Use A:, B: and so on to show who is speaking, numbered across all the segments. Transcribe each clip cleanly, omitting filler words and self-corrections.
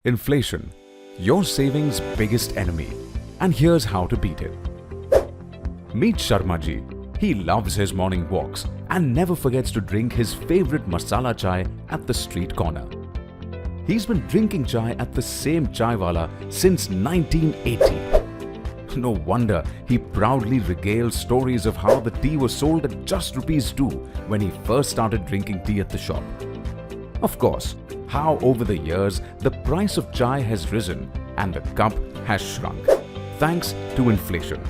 A: Inflation, your savings' biggest enemy, and here's how to beat it. Meet Sharma ji. He loves his morning walks and never forgets to drink his favorite masala chai at the street corner. He's been drinking chai at the same chaiwala since 1980. No wonder he proudly regales stories of how the tea was sold at just ₹2 when he first started drinking tea at the shop. Of course, how over the years the price of chai has risen and the cup has shrunk, thanks to inflation.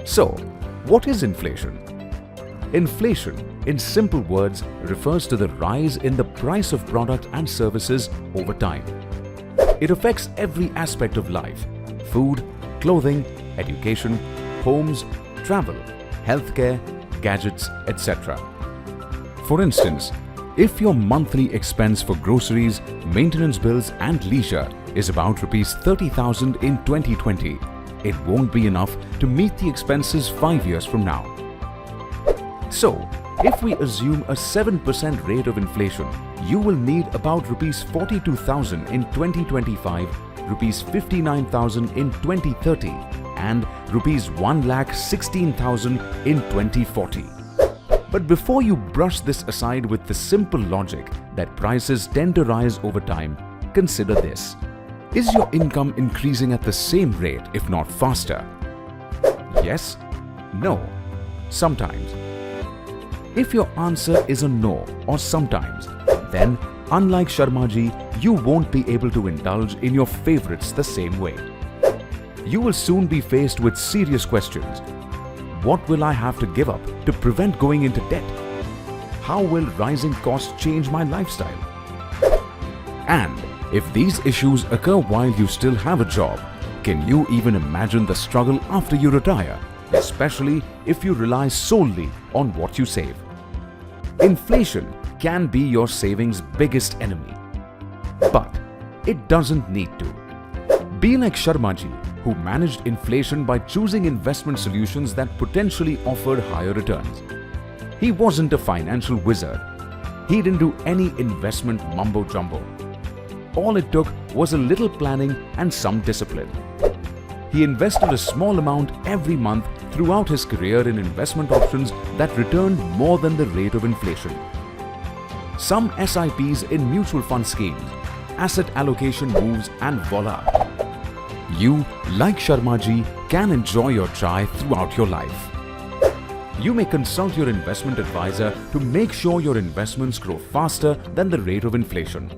A: So, what is inflation? Inflation, in simple words, refers to the rise in the price of products and services over time. It affects every aspect of life: food, clothing, education, homes, travel, healthcare, gadgets, etc. For instance, if your monthly expense for groceries, maintenance bills and leisure is about ₹30,000 in 2020, it won't be enough to meet the expenses 5 years from now. So, if we assume a 7% rate of inflation, you will need about ₹42,000 in 2025, ₹59,000 in 2030 and ₹1,16,000 in 2040. But before you brush this aside with the simple logic that prices tend to rise over time, consider this. Is your income increasing at the same rate, if not faster? Yes? No? Sometimes? If your answer is a no or sometimes, then unlike Sharma ji, you won't be able to indulge in your favorites the same way. You will soon be faced with serious questions. What will I have to give up to prevent going into debt? How will rising costs change my lifestyle? And if these issues occur while you still have a job, can you even imagine the struggle after you retire, especially if you rely solely on what you save? Inflation can be your savings' biggest enemy, but it doesn't need to. Be like Sharma ji, who managed inflation by choosing investment solutions that potentially offered higher returns. He wasn't a financial wizard. He didn't do any investment mumbo-jumbo. All it took was a little planning and some discipline. He invested a small amount every month throughout his career in investment options that returned more than the rate of inflation. Some SIPs in mutual fund schemes, asset allocation moves, and voila! You, like Sharma ji, can enjoy your chai throughout your life. You may consult your investment advisor to make sure your investments grow faster than the rate of inflation.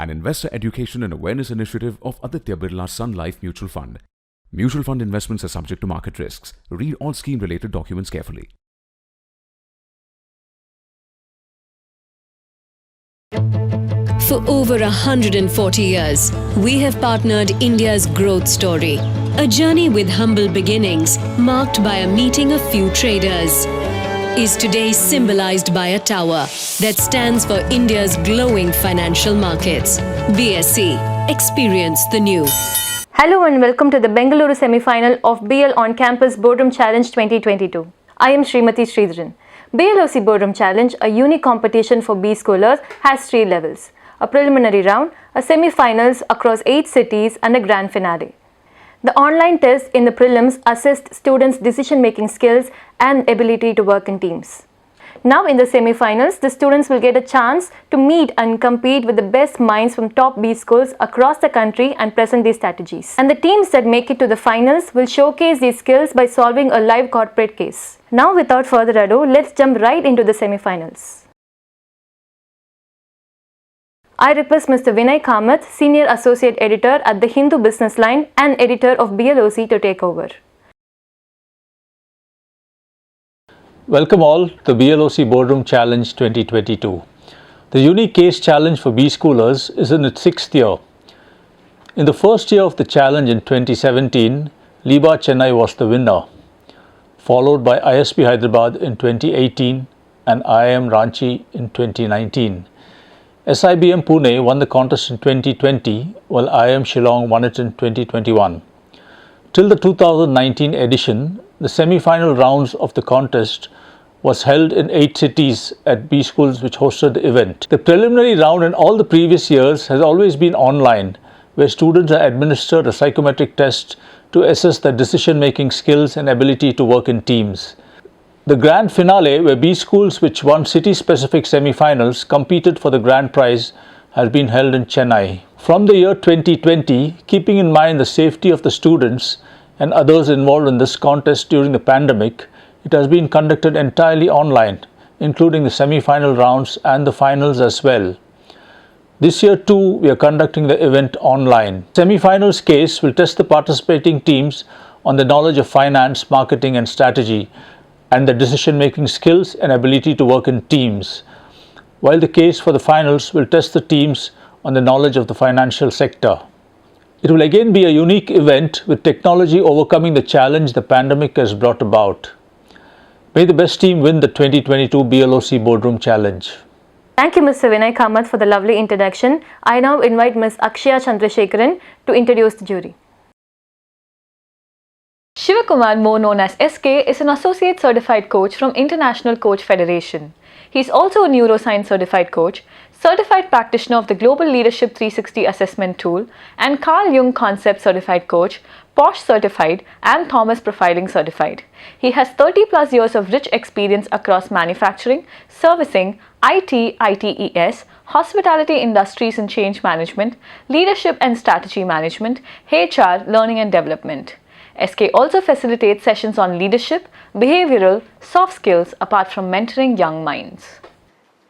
A: An investor education and awareness initiative of Aditya Birla Sun Life Mutual Fund. Mutual fund investments are subject to market risks. Read all scheme-related documents carefully.
B: For over 140 years, we have partnered India's growth story. A journey with humble beginnings, marked by a meeting of few traders, is today symbolized by a tower that stands for India's glowing financial markets. BSE. Experience the new.
C: Hello and welcome to the Bengaluru semi-final of BL On Campus Boardroom Challenge 2022. I am Srimati Sridharan. BLoC Boardroom Challenge, a unique competition for B scholars, has 3 levels: a preliminary round, a semi-finals across 8 cities, and a grand finale. The online tests in the prelims assessed students' decision-making skills and ability to work in teams. Now in the semi-finals, the students will get a chance to meet and compete with the best minds from top B schools across the country and present these strategies. And the teams that make it to the finals will showcase these skills by solving a live corporate case. Now without further ado, let's jump right into the semi-finals. I request Mr. Vinay Kamath, Senior Associate Editor at the Hindu Businessline and Editor of BLoC, to take over.
D: Welcome all to the BLoC Boardroom Challenge 2022. The unique case challenge for B schoolers is in its 6th year. In the first year of the challenge in 2017, Liba Chennai was the winner, followed by ISB Hyderabad in 2018 and IIM Ranchi in 2019. SIBM Pune won the contest in 2020, while IIM Shillong won it in 2021. Till the 2019 edition, the semi-final rounds of the contest was held in 8 cities at B schools which hosted the event. The preliminary round in all the previous years has always been online, where students are administered a psychometric test to assess their decision-making skills and ability to work in teams. The grand finale, where B schools which won city-specific semi-finals competed for the grand prize, has been held in Chennai. From the year 2020, keeping in mind the safety of the students and others involved in this contest during the pandemic, it has been conducted entirely online, including the semi-final rounds and the finals as well. This year too, we are conducting the event online. Semi-finals case will test the participating teams on the knowledge of finance, marketing and strategy, and the decision-making skills and ability to work in teams, while the case for the finals will test the teams on the knowledge of the financial sector. It will again be a unique event with technology overcoming the challenge the pandemic has brought about. May the best team win the 2022 BLoC Boardroom Challenge.
C: Thank you, Mr. Vinay Kamath, for the lovely introduction. I now invite Ms. Akshaya Chandrasekharan to introduce the jury. Shivakumar, more known as SK, is an Associate Certified Coach from International Coach Federation. He is also a Neuroscience Certified Coach, Certified Practitioner of the Global Leadership 360 Assessment Tool, and Carl Jung Concept Certified Coach, POSH Certified, and Thomas Profiling Certified. He has 30+ years of rich experience across manufacturing, servicing, IT, ITES, hospitality industries and change management, leadership and strategy management, HR, learning and development. SK also facilitates sessions on leadership, behavioral, soft skills apart from mentoring young minds.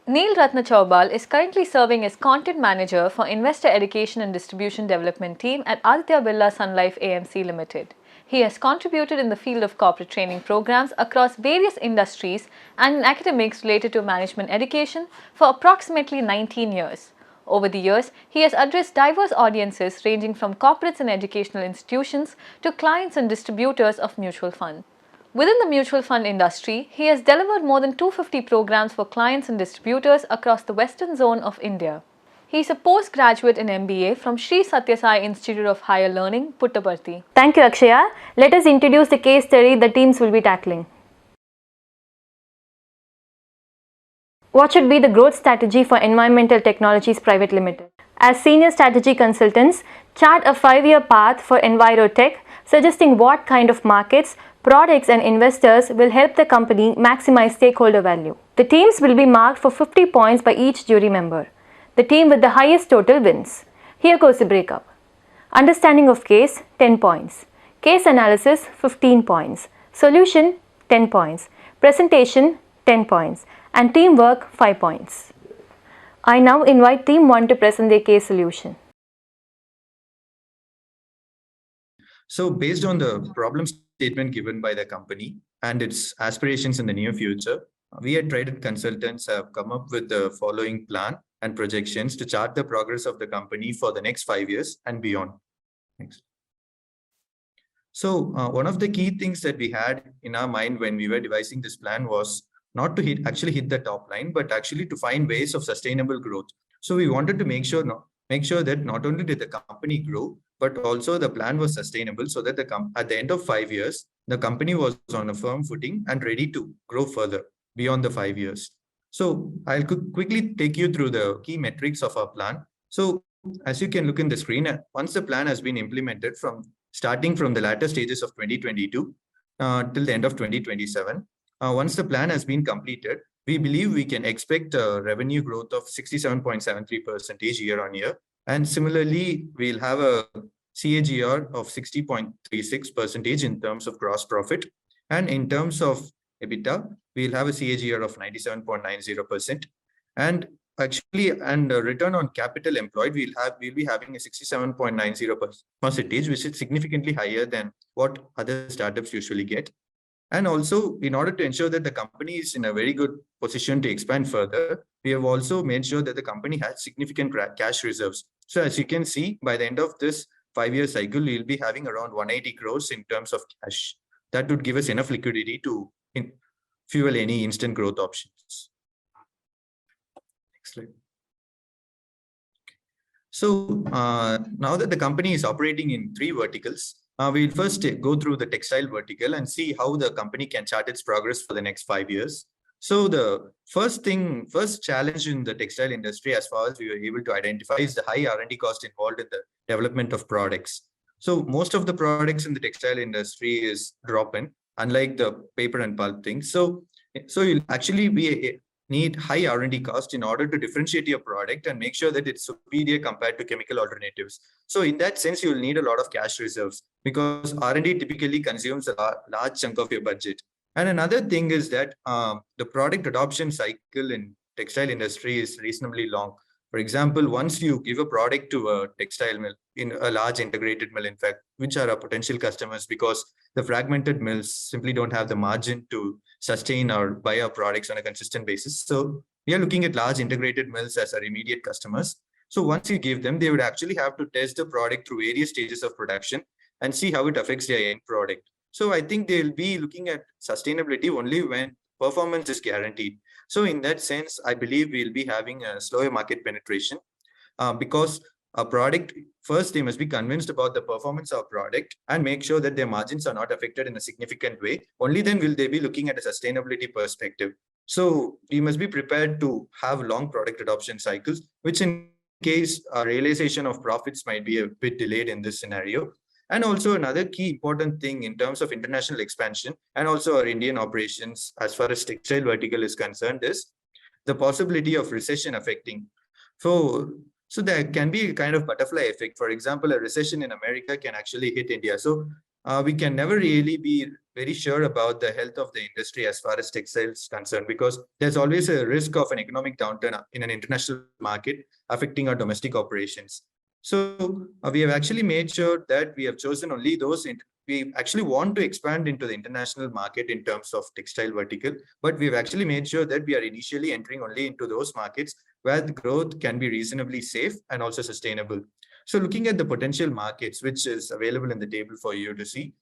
C: Neil Ratna Chaubal is currently serving as Content Manager for Investor Education and Distribution Development Team at Aditya Birla Sun Life AMC Limited. He has contributed in the field of corporate training programs across various industries and in academics related to management education for approximately 19 years. Over the years, he has addressed diverse audiences ranging from corporates and educational institutions to clients and distributors of mutual funds. Within the mutual fund industry, he has delivered more than 250 programs for clients and distributors across the western zone of India. He is a postgraduate in MBA from Sri Satya Sai Institute of Higher Learning, Puttaparthi. Thank you, Akshaya. Let us introduce the case study the teams will be tackling. What should be the growth strategy for Environmental Technologies Private Limited? As senior strategy consultants, chart a 5-year path for Envirotech, suggesting what kind of markets, products and investors will help the company maximize stakeholder value. The teams will be marked for 50 points by each jury member. The team with the highest total wins. Here goes the breakup. Understanding of case, 10 points. Case analysis, 15 points. Solution, 10 points. Presentation, 10 points. And teamwork, 5 points. I now invite team 1 to present their case solution.
E: So based on the problem statement given by the company and its aspirations in the near future, we at Trident Consultants have come up with the following plan and projections to chart the progress of the company for the next 5 years and beyond. Next. So one of the key things that we had in our mind when we were devising this plan was not to actually hit the top line, but actually to find ways of sustainable growth. So we wanted to make sure that not only did the company grow, but also the plan was sustainable so that at the end of 5 years, the company was on a firm footing and ready to grow further beyond the 5 years. So I'll quickly take you through the key metrics of our plan. So as you can look in the screen, once the plan has been implemented starting from the latter stages of 2022 till the end of 2027, once the plan has been completed, we believe we can expect a revenue growth of 67.73% year on year. And similarly, we'll have a CAGR of 60.36% in terms of gross profit. And in terms of EBITDA, we'll have a CAGR of 97.90%. And return on capital employed, we'll be having a 67.90%, which is significantly higher than what other startups usually get. And also, in order to ensure that the company is in a very good position to expand further, we have also made sure that the company has significant cash reserves. So as you can see, by the end of this 5-year cycle, we'll be having around 180 crores in terms of cash. That would give us enough liquidity to fuel any instant growth options. Next slide. So now that the company is operating in 3 verticals, we'll first go through the textile vertical and see how the company can chart its progress for the next 5 years. So the first challenge in the textile industry, as far as we were able to identify, is the high R&D cost involved in the development of products. So most of the products in the textile industry is drop-in, unlike the paper and pulp things. So you'll actually need high R&D cost in order to differentiate your product and make sure that it's superior compared to chemical alternatives. So in that sense, you'll need a lot of cash reserves because R&D typically consumes a large chunk of your budget. And another thing is that the product adoption cycle in textile industry is reasonably long. For example, once you give a product to a textile mill, in a large integrated mill, in fact, which are our potential customers, because the fragmented mills simply don't have the margin to sustain or buy our products on a consistent basis. So we are looking at large integrated mills as our immediate customers. So once you give them, they would actually have to test the product through various stages of production and see how it affects their end product. So I think they'll be looking at sustainability only when performance is guaranteed. So in that sense, I believe we'll be having a slower market penetration because a product, first they must be convinced about the performance of product and make sure that their margins are not affected in a significant way. Only then will they be looking at a sustainability perspective. So we must be prepared to have long product adoption cycles, which in case realization of profits might be a bit delayed in this scenario. And also another key important thing in terms of international expansion and also our Indian operations as far as textile vertical is concerned is the possibility of recession affecting. So there can be a kind of butterfly effect. For example, a recession in America can actually hit India. So we can never really be very sure about the health of the industry as far as textiles is concerned, because there's always a risk of an economic downturn in an international market affecting our domestic operations. So we have actually made sure that we have chosen only those. We actually want to expand into the international market in terms of textile vertical, but we've actually made sure that we are initially entering only into those markets where the growth can be reasonably safe and also sustainable. So looking at the potential markets, which is available in the table for you to see,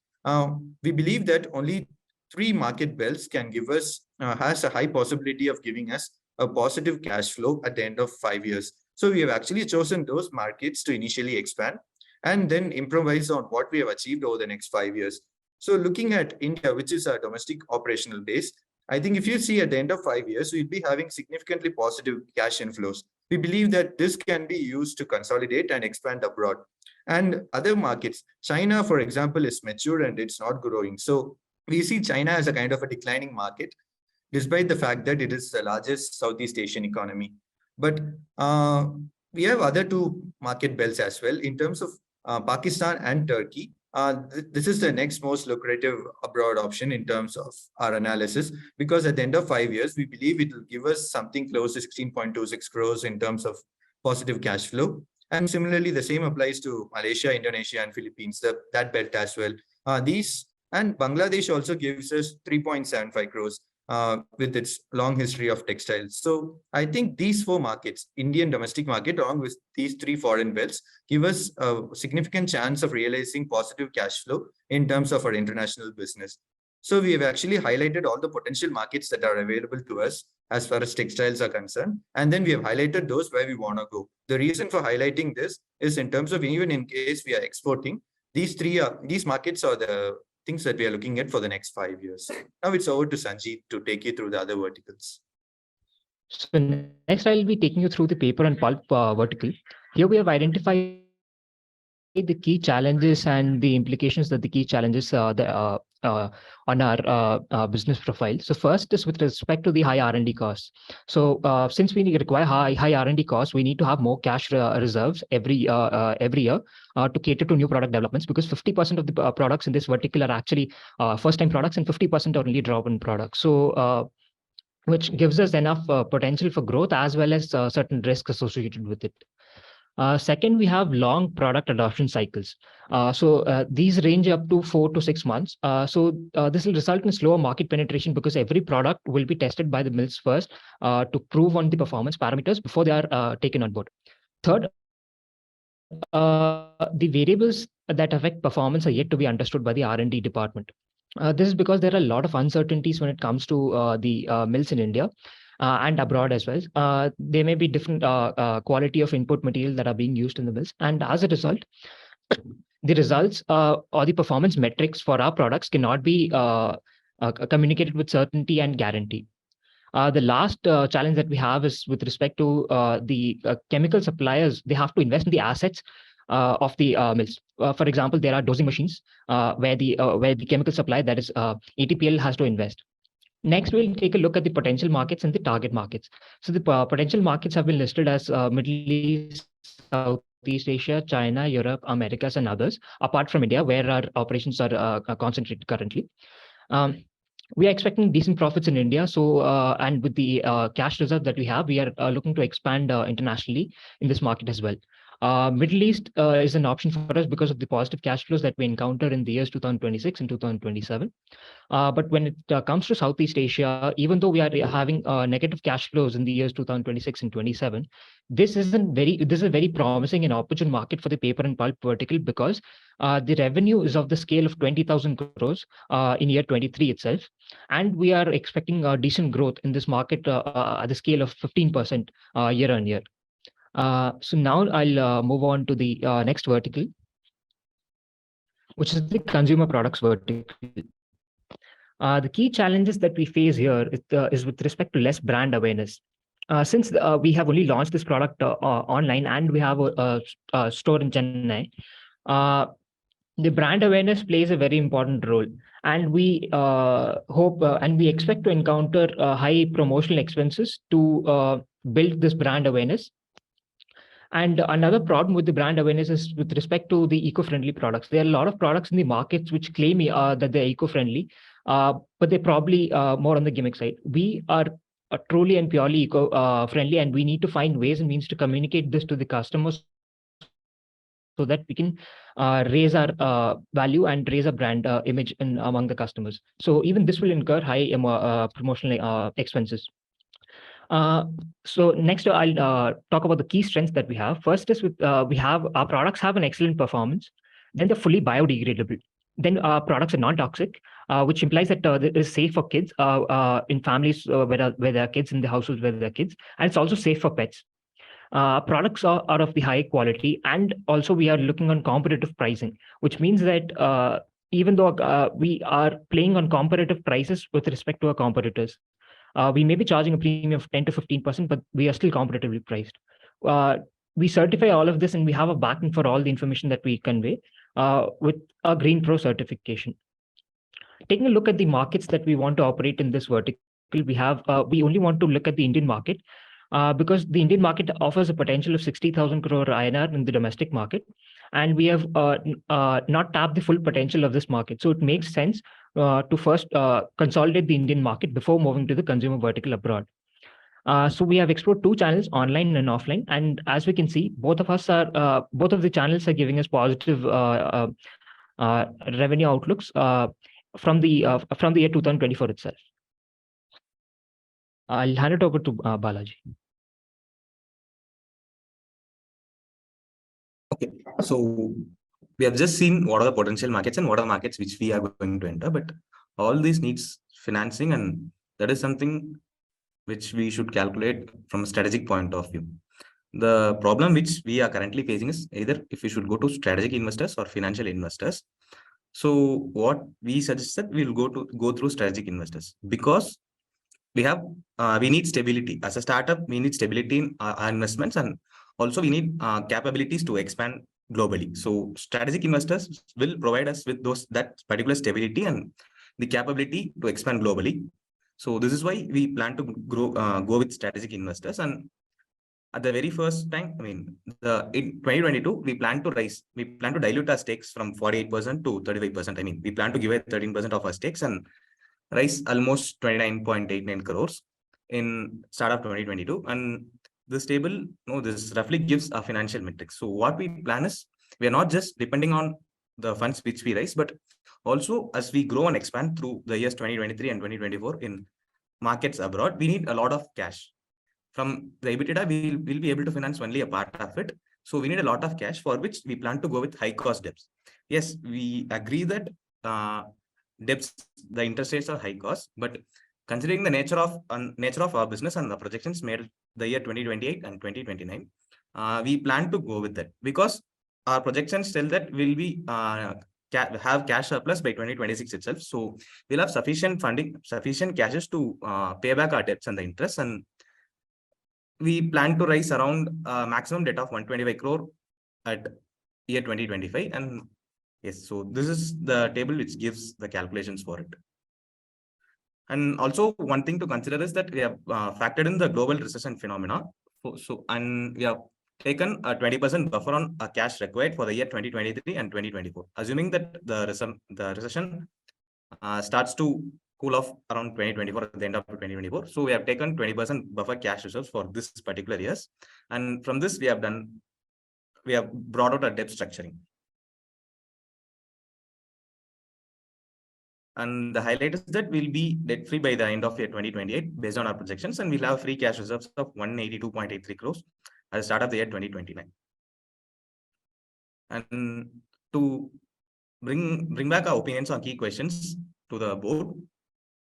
E: we believe that only 3 market belts can give us, has a high possibility of giving us a positive cash flow at the end of 5 years. So we have actually chosen those markets to initially expand and then improvise on what we have achieved over the next 5 years. So looking at India, which is our domestic operational base, I think if you see at the end of 5 years, we'll be having significantly positive cash inflows. We believe that this can be used to consolidate and expand abroad. And other markets, China, for example, is mature and it's not growing. So we see China as a kind of a declining market, despite the fact that it is the largest Southeast Asian economy. But we have other 2 market belts as well in terms of Pakistan and Turkey. This is the next most lucrative abroad option in terms of our analysis, because at the end of 5 years, we believe it will give us something close to 16.26 crores in terms of positive cash flow. And similarly, the same applies to Malaysia, Indonesia, and Philippines, that belt as well. These and Bangladesh also gives us 3.75 crores. With its long history of textiles. So I think these 4 markets, Indian domestic market, along with these 3 foreign belts, give us a significant chance of realizing positive cash flow in terms of our international business. So we have actually highlighted all the potential markets that are available to us as far as textiles are concerned. And then we have highlighted those where we want to go. The reason for highlighting this is in terms of even in case we are exporting, these markets are the things that we are looking at for the next 5 years. Now it's over to Sanjeev to take you through the other verticals.
F: So next I'll be taking you through the paper and pulp vertical. Here we have identified the key challenges and the implications that the key challenges on our business profile. So first is with respect to the high R&D costs. So since we require high R&D costs, we need to have more cash reserves every year to cater to new product developments, because 50% of the products in this vertical are actually first-time products and 50% are only drop-in products. So which gives us enough potential for growth as well as certain risks associated with it. Second, we have long product adoption cycles. So these range up to 4 to 6 months. So this will result in slower market penetration because every product will be tested by the mills first to prove on the performance parameters before they are taken on board. Third, the variables that affect performance are yet to be understood by the R&D department. This is because there are a lot of uncertainties when it comes to the mills in India. and abroad as well. There may be different quality of input material that are being used in the mills, and as a result, the results or the performance metrics for our products cannot be communicated with certainty and guarantee. The last challenge that we have is with respect to the chemical suppliers. They have to invest in the assets of the mills. For example, there are dosing machines where the chemical supply, that is ATPL, has to invest. Next, we'll take a look at the potential markets and the target markets. So the potential markets have been listed as Middle East, Southeast Asia, China, Europe, Americas, and others, apart from India, where our operations are concentrated currently. We are expecting decent profits in India. So, and with the cash reserve that we have, we are looking to expand internationally in this market as well. Middle East is an option for us because of the positive cash flows that we encounter in the years 2026 and 2027. But when it comes to Southeast Asia, even though we are having negative cash flows in the years 2026 and 27, this is a very promising and opportune market for the paper and pulp vertical, because the revenue is of the scale of 20,000 crores in year 23 itself, and we are expecting a decent growth in this market at the scale of 15% year on year. So now I'll move on to the next vertical, which is the consumer products vertical. The key challenges that we face here is with respect to less brand awareness. Since we have only launched this product online and we have a store in Chennai, the brand awareness plays a very important role. And we hope and we expect to encounter high promotional expenses to build this brand awareness. And another problem with the brand awareness is with respect to the eco-friendly products. There are a lot of products in the markets which claim that they're eco-friendly, but they're probably more on the gimmick side. We are truly and purely eco-friendly, and we need to find ways and means to communicate this to the customers so that we can raise our value and raise our brand image among the customers. So even this will incur high promotional expenses. So next, I'll talk about the key strengths that we have. First is our products have an excellent performance. Then they're fully biodegradable. Then our products are non-toxic, which implies that it is safe for kids in families where there are kids, in the households where there are kids, and it's also safe for pets. Products are of the high quality, and also we are looking on competitive pricing, which means that even though we are playing on competitive prices with respect to our competitors, we may be charging a premium of 10 to 15%, but we are still competitively priced. We certify all of this, and we have a backing for all the information that we convey with a Green Pro certification. Taking a look at the markets that we want to operate in this vertical, we only want to look at the Indian market because the Indian market offers a potential of 60,000 crore INR in the domestic market, and we have not tapped the full potential of this market. So it makes sense to first consolidate the Indian market before moving to the consumer vertical abroad. So we have explored two channels, online and offline, and as we can see, both of the channels are giving us positive revenue outlooks from the year 2024 itself. I'll hand it over to Balaji.
G: Okay, so we have just seen what are the potential markets and what are markets which we are going to enter, but all this needs financing, and that is something which we should calculate from a strategic point of view. The problem which we are currently facing is either if we should go to strategic investors or financial investors. So what we suggested, we'll go through strategic investors, because we need stability as a startup. We need stability in our investments, and also we need capabilities to expand globally. So strategic investors will provide us with that particular stability and the capability to expand globally. So this is why we plan to go with strategic investors. And at the very first time, in 2022, we plan to dilute our stakes from 48% to 35%. We plan to give away 13% of our stakes and raise almost 29.89 crores in start of 2022. And this roughly gives a financial metrics. So what we plan is, we are not just depending on the funds which we raise, but also as we grow and expand through the years 2023 and 2024 in markets abroad, we need a lot of cash. From the EBITDA, we will be able to finance only a part of it. So we need a lot of cash, for which we plan to go with high cost debts. Yes, we agree that debts, the interest rates are high cost, but considering the nature of our business and the projections made the year 2028 and 2029, we plan to go with that because our projections tell that we'll be have cash surplus by 2026 itself. So we'll have sufficient funding, sufficient cashes to pay back our debts and the interest. And we plan to raise around maximum debt of 125 crore at year 2025. And yes, so this is the table which gives the calculations for it. And also one thing to consider is that we have factored in the global recession phenomena. And we have taken a 20% buffer on cash required for the year 2023 and 2024, assuming that the recession starts to cool off around 2024 at the end of 2024. So we have taken 20% buffer cash reserves for this particular years. And from this, we have brought out a debt structuring. And the highlight is that we'll be debt free by the end of year 2028 based on our projections, and we'll have free cash reserves of 182.83 crores at the start of the year 2029. And to bring back our opinions on key questions to the board.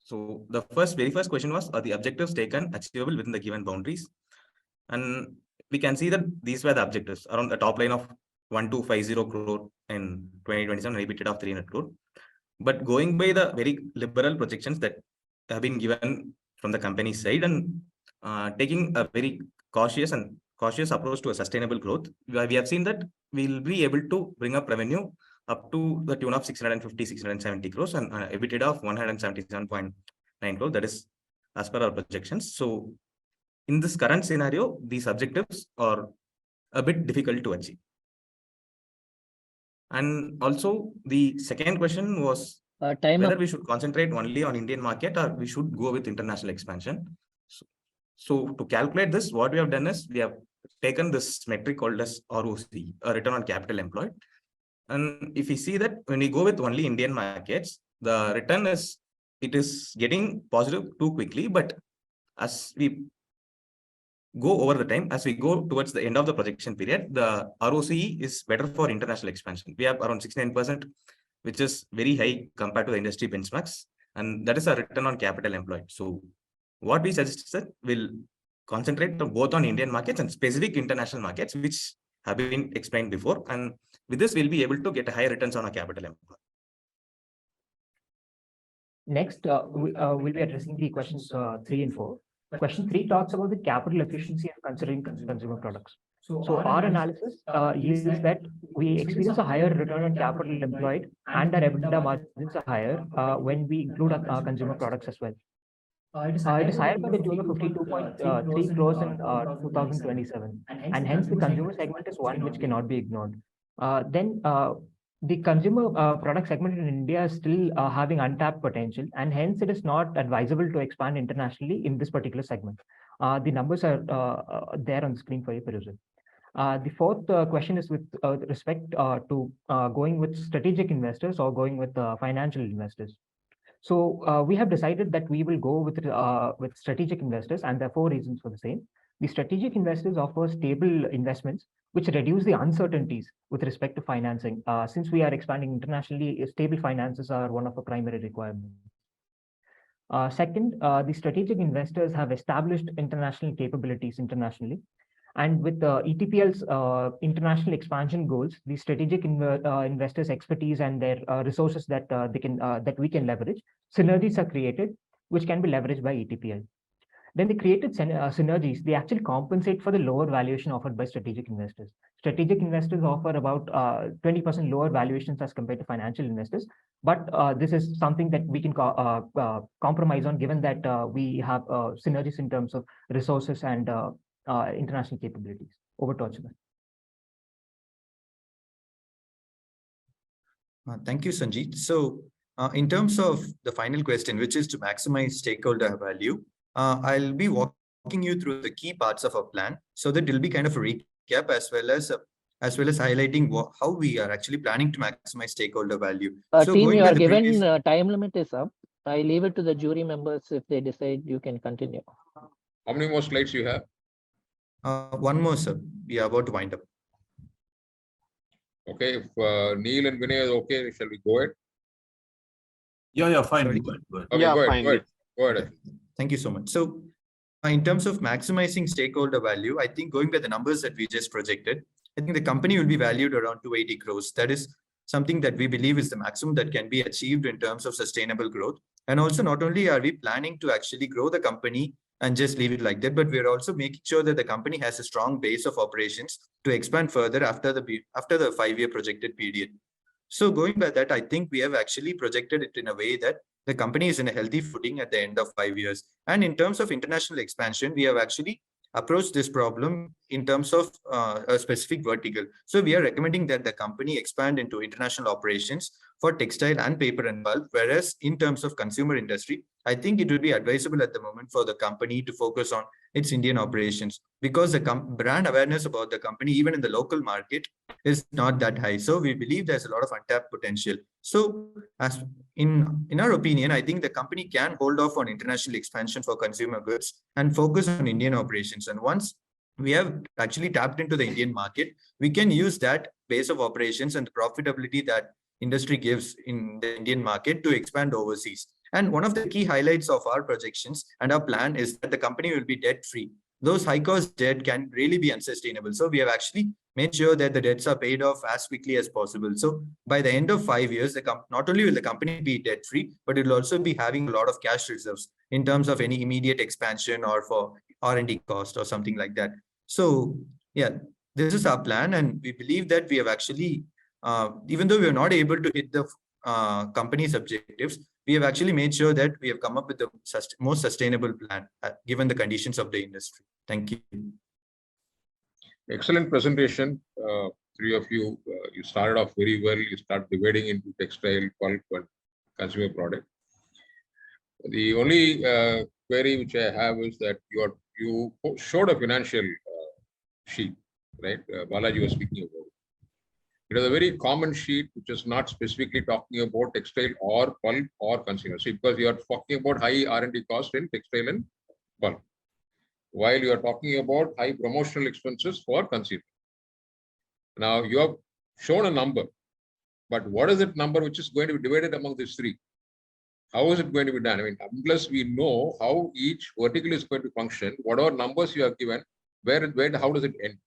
G: So the very first question was, are the objectives taken achievable within the given boundaries? And we can see that these were the objectives around the top line of 1250 crore in 2027, repeated of 300 crore. But going by the very liberal projections that have been given from the company side and taking a very cautious approach to a sustainable growth, we have seen that we'll be able to bring up revenue up to the tune of 670 crores and EBITDA of 177.9 crores. That is as per our projections. So in this current scenario, these objectives are a bit difficult to achieve. And also the second question was whether we should concentrate only on Indian market or we should go with international expansion. So to calculate this, what we have done is we have taken this metric called as ROC, return on capital employed. And if we see that when we go with only Indian markets, the return is getting positive too quickly. But as we go over the time, as we go towards the end of the projection period, the ROCE is better for international expansion. We have around 69%, which is very high compared to the industry benchmarks. And that is a return on capital employed. So what we suggest is that we'll concentrate both on Indian markets and specific international markets, which have been explained before. And with this, we'll be able to get higher returns on our capital employed.
F: Next, we'll be addressing the questions 3 and 4. Question 3 talks about the capital efficiency of considering consumer products. So our analysis yields that we experience a higher return on capital employed and our EBITDA margins are higher when we include our consumer products as well. It is higher by the tune of 52.3 crores in 2027, and hence the consumer segment is one which cannot be ignored. Then the consumer product segment in India is still having untapped potential, and hence it is not advisable to expand internationally in this particular segment. The numbers are there on the screen for your perusal. The fourth question is with respect to going with strategic investors or going with financial investors. So we have decided that we will go with strategic investors, and there are 4 reasons for the same. The strategic investors offer stable investments which reduce the uncertainties with respect to financing. Since we are expanding internationally, stable finances are one of the primary requirements. Second, the strategic investors have established international capabilities internationally. And with ETPL's international expansion goals, the strategic investors' expertise and their resources that we can leverage, synergies are created, which can be leveraged by ETPL. Then the created synergies, they actually compensate for the lower valuation offered by strategic investors. Strategic investors offer about 20% lower valuations as compared to financial investors. But this is something that we can compromise on, given that we have synergies in terms of resources and international capabilities. Over to Archana.
E: Thank you, Sanjeet. So in terms of the final question, which is to maximize stakeholder value, I'll be walking you through the key parts of our plan, so that it'll be kind of a recap as well as highlighting how we are actually planning to maximize stakeholder value. So
H: team, you are given time limit is up. I leave it to the jury members. If they decide, you can continue.
I: How many more slides you have?
E: One more, sir. We are about to wind up.
I: Okay, if Neil and Vinay is okay, shall we go ahead?
G: Yeah, fine.
I: Okay,
J: Yeah,
I: go
J: fine.
I: ahead. Go ahead.
E: Thank you so much. So in terms of maximizing stakeholder value, I think going by the numbers that we just projected, I think the company will be valued around 280 crores. That is something that we believe is the maximum that can be achieved in terms of sustainable growth. And also, not only are we planning to actually grow the company and just leave it like that, but we're also making sure that the company has a strong base of operations to expand further after the 5-year projected period. So going by that, I think we have actually projected it in a way that the company is in a healthy footing at the end of 5 years. And in terms of international expansion, we have actually approached this problem in terms of a specific vertical. So we are recommending that the company expand into international operations for textile and paper and pulp, whereas in terms of consumer industry, I think it would be advisable at the moment for the company to focus on its Indian operations, because the brand awareness about the company, even in the local market, is not that high. So we believe there's a lot of untapped potential. So as in our opinion, I think the company can hold off on international expansion for consumer goods and focus on Indian operations. And once we have actually tapped into the Indian market, we can use that base of operations and the profitability that industry gives in the Indian market to expand overseas. And one of the key highlights of our projections and our plan is that the company will be debt-free. Those high-cost debt can really be unsustainable. So we have actually made sure that the debts are paid off as quickly as possible. So by the end of 5 years, not only will the company be debt-free, but it will also be having a lot of cash reserves in terms of any immediate expansion or for R&D cost or something like that. So yeah, this is our plan. And we believe that we have actually, even though we are not able to hit the company's objectives, we have actually made sure that we have come up with the most sustainable plan given the conditions of the industry. Thank you.
I: Excellent presentation. Three of you, you started off very well. You start dividing into textile, pulp, and consumer product. The only query which I have is that you showed a financial sheet, right? Balaji was speaking about. It is a very common sheet which is not specifically talking about textile or pulp or consumer. See, because you are talking about high R&D cost in textile and pulp, while you are talking about high promotional expenses for consumer. Now you have shown a number, but what is that number which is going to be divided among these three? How is it going to be done? I mean, unless we know how each vertical is going to function, whatever numbers you have given, how does it end?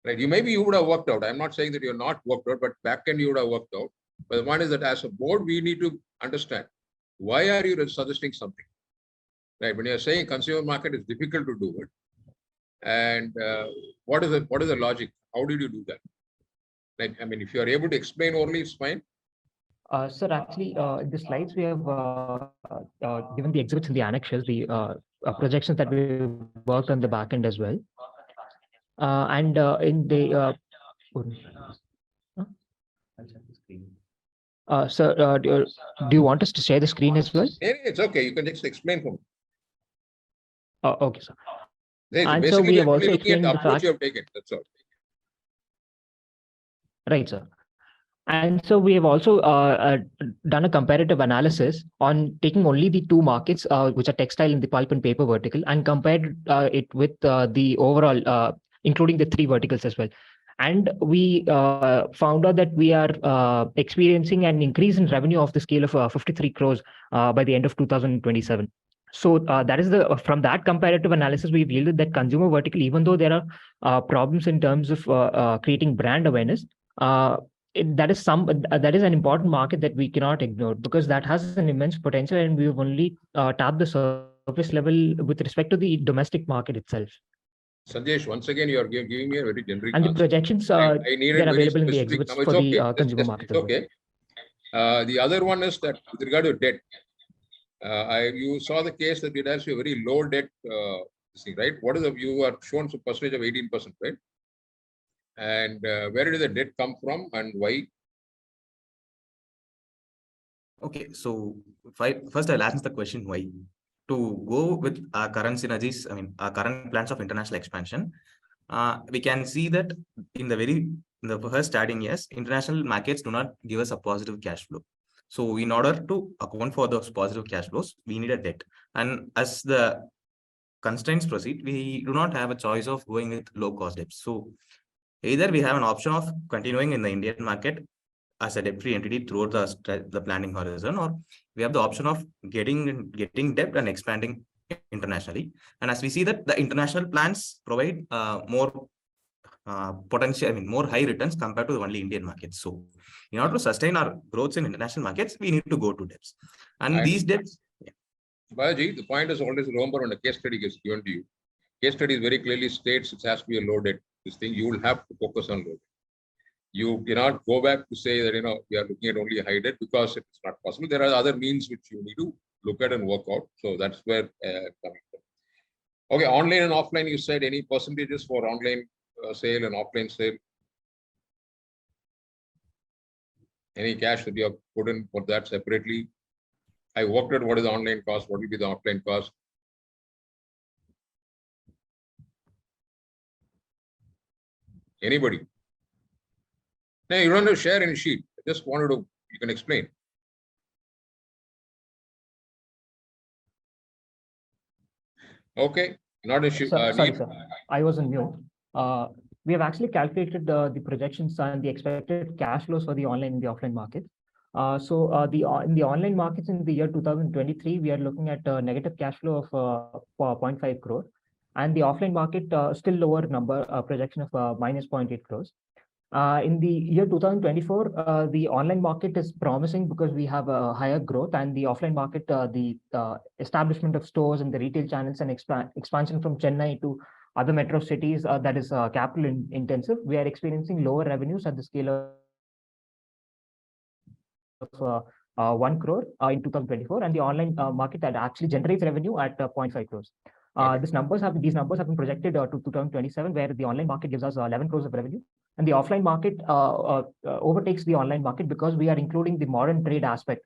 I: Right? You would have worked out. I'm not saying that you're not worked out, but back end you would have worked out. But the one is that as a board, we need to understand, why are you suggesting something? Right? When you're saying consumer market is difficult to do it, and what is the logic? How did you do that? Like, I mean, if you are able to explain only, it's fine.
F: Sir, actually, in the slides we have given the exhibits in the annexures, the projections that we worked on the back end as well. And in the sir, do you want us to share the screen as well?
I: It's okay. You can just explain for me.
F: Okay, sir.
I: And so we have also explained the approach you have taken. That's all.
F: Right, sir. And so we have also done a comparative analysis on taking only the two markets, which are textile and the pulp and paper vertical, and compared it with the overall, including the three verticals as well. And we found out that we are experiencing an increase in revenue of the scale of 53 crores by the end of 2027. So that is from that comparative analysis, we've yielded that consumer vertical, even though there are problems in terms of creating brand awareness, that is an important market that we cannot ignore, because that has an immense potential, and we've only tapped the surface level with respect to the domestic market itself.
I: Sanjesh, once again, you are giving me a very generic
F: and
I: answer.
F: The projections they're available in the exhibits for the consumer market.
I: It's okay. The other one is that with regard to debt, you saw the case that it has a very low debt thing, right? What is you are shown some percentage of 18%, right? And where did the debt come from and why?
G: Okay, so first I'll answer the question why. To go with our current synergies, I mean, our current plans of international expansion, we can see that in the first starting years, international markets do not give us a positive cash flow. So in order to account for those positive cash flows, we need a debt. And as the constraints proceed, we do not have a choice of going with low cost debts. So either we have an option of continuing in the Indian market as a debt-free entity throughout the planning horizon, or we have the option of getting debt and expanding internationally. And as we see that the international plans provide more potential, I mean, more high returns compared to the only Indian markets. So in order to sustain our growth in international markets, we need to go to debts. And these debts.
I: Balaji, the point is always remember when a case study gets given to you, case study very clearly states it has to be a low debt. This thing, you will have to focus on low debt. You cannot go back to say that, we are looking at only high debt because it's not possible. There are other means which you need to look at and work out. So that's where coming from. Okay, online and offline, you said any percentages for online sale and offline sale? Any cash that you have put in for that separately? I worked out what is the online cost, what will be the offline cost. Anybody? No, you don't have to share any sheet. I just wanted to, you can explain. Okay, not a issue.
F: Sorry, sir. I was on mute. We have actually calculated the projections and the expected cash flows for the online and the offline markets. In the online markets in the year 2023, we are looking at a negative cash flow of 0.5 crore, and the offline market still lower number, projection of minus 0.8 crores. In the year 2024, the online market is promising because we have a higher growth, and the offline market, the establishment of stores and the retail channels and expansion from Chennai to other metro cities, that is capital intensive. We are experiencing lower revenues at the scale of 1 crore in 2024, and the online market that actually generates revenue at 0.5 crores. These numbers have been projected to 2027, where the online market gives us 11 crores of revenue, and the offline market overtakes the online market because we are including the modern trade aspect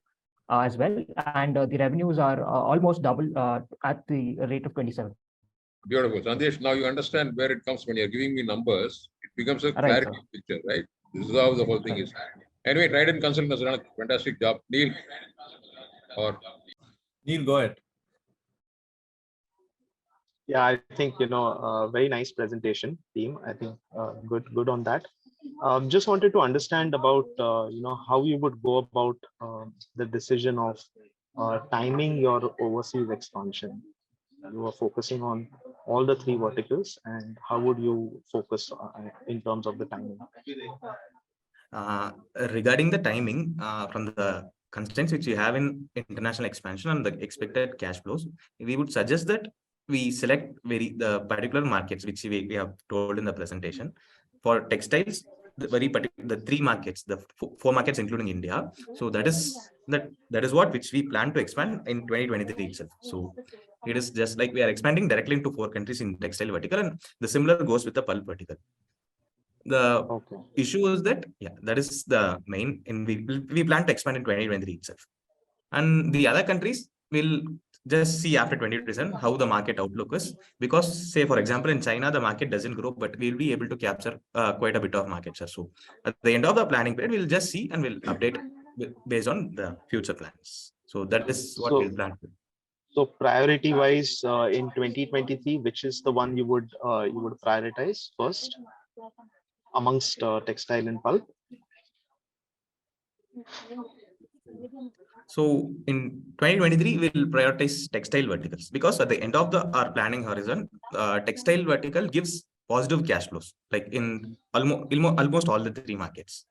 F: as well, and the revenues are almost double at the rate of 27.
I: Beautiful. Sandesh, now you understand where it comes when you're giving me numbers. It becomes a clarity picture, right? This is how the whole thing is. Anyway, Trident Consulting has done a fantastic job. Neil,
J: go ahead.
K: Yeah, I think, very nice presentation, team. I think good on that. Just wanted to understand about, how you would go about the decision of timing your overseas expansion. You are focusing on all the three verticals, and how would you focus in terms of the timing?
G: Regarding the timing, from the constraints which you have in international expansion and the expected cash flows, we would suggest that we select the particular markets which we have told in the presentation. For textiles, the three markets, the four markets including India. So that is what which we plan to expand in 2023 itself. So it is just like we are expanding directly into 4 countries in textile vertical, and the similar goes with the pulp vertical. The issue is that that is the main, and we plan to expand in 2023 itself, and the other countries will just see after 2027 how the market outlook is, because say for example in China the market doesn't grow, but we'll be able to capture quite a bit of market share. So at the end of the planning period, we'll just see and we'll update based on the future plans. So that is what we'll plan to.
K: So priority wise, in 2023, which is the one you would prioritize first amongst textile and pulp?
G: So in 2023, we'll prioritize textile verticals, because at the end of our planning horizon, textile vertical gives positive cash flows, like in almost all the three markets.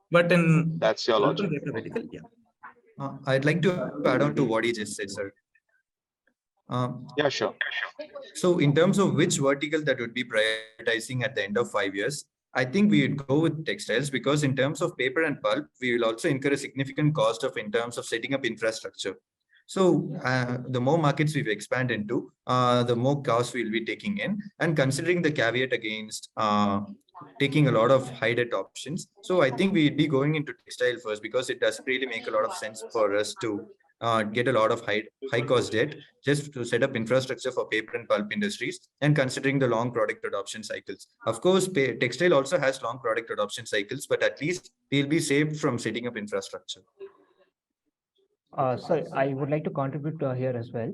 G: But in
K: that's your logic.
G: Vertical,
E: I'd like to add on to what he just said, sir.
K: Yeah, sure.
E: So in terms of which vertical that would be prioritizing at the end of 5 years, I think we would go with textiles, because in terms of paper and pulp, we will also incur a significant cost in terms of setting up infrastructure. So the more markets we expand into, the more costs we'll be taking in, and considering the caveat against taking a lot of high debt options. So I think we'd be going into textile first, because it does really make a lot of sense for us to get a lot of high cost debt just to set up infrastructure for paper and pulp industries, and considering the long product adoption cycles. Of course, textile also has long product adoption cycles, but at least we'll be saved from setting up infrastructure.
F: So I would like to contribute here as well.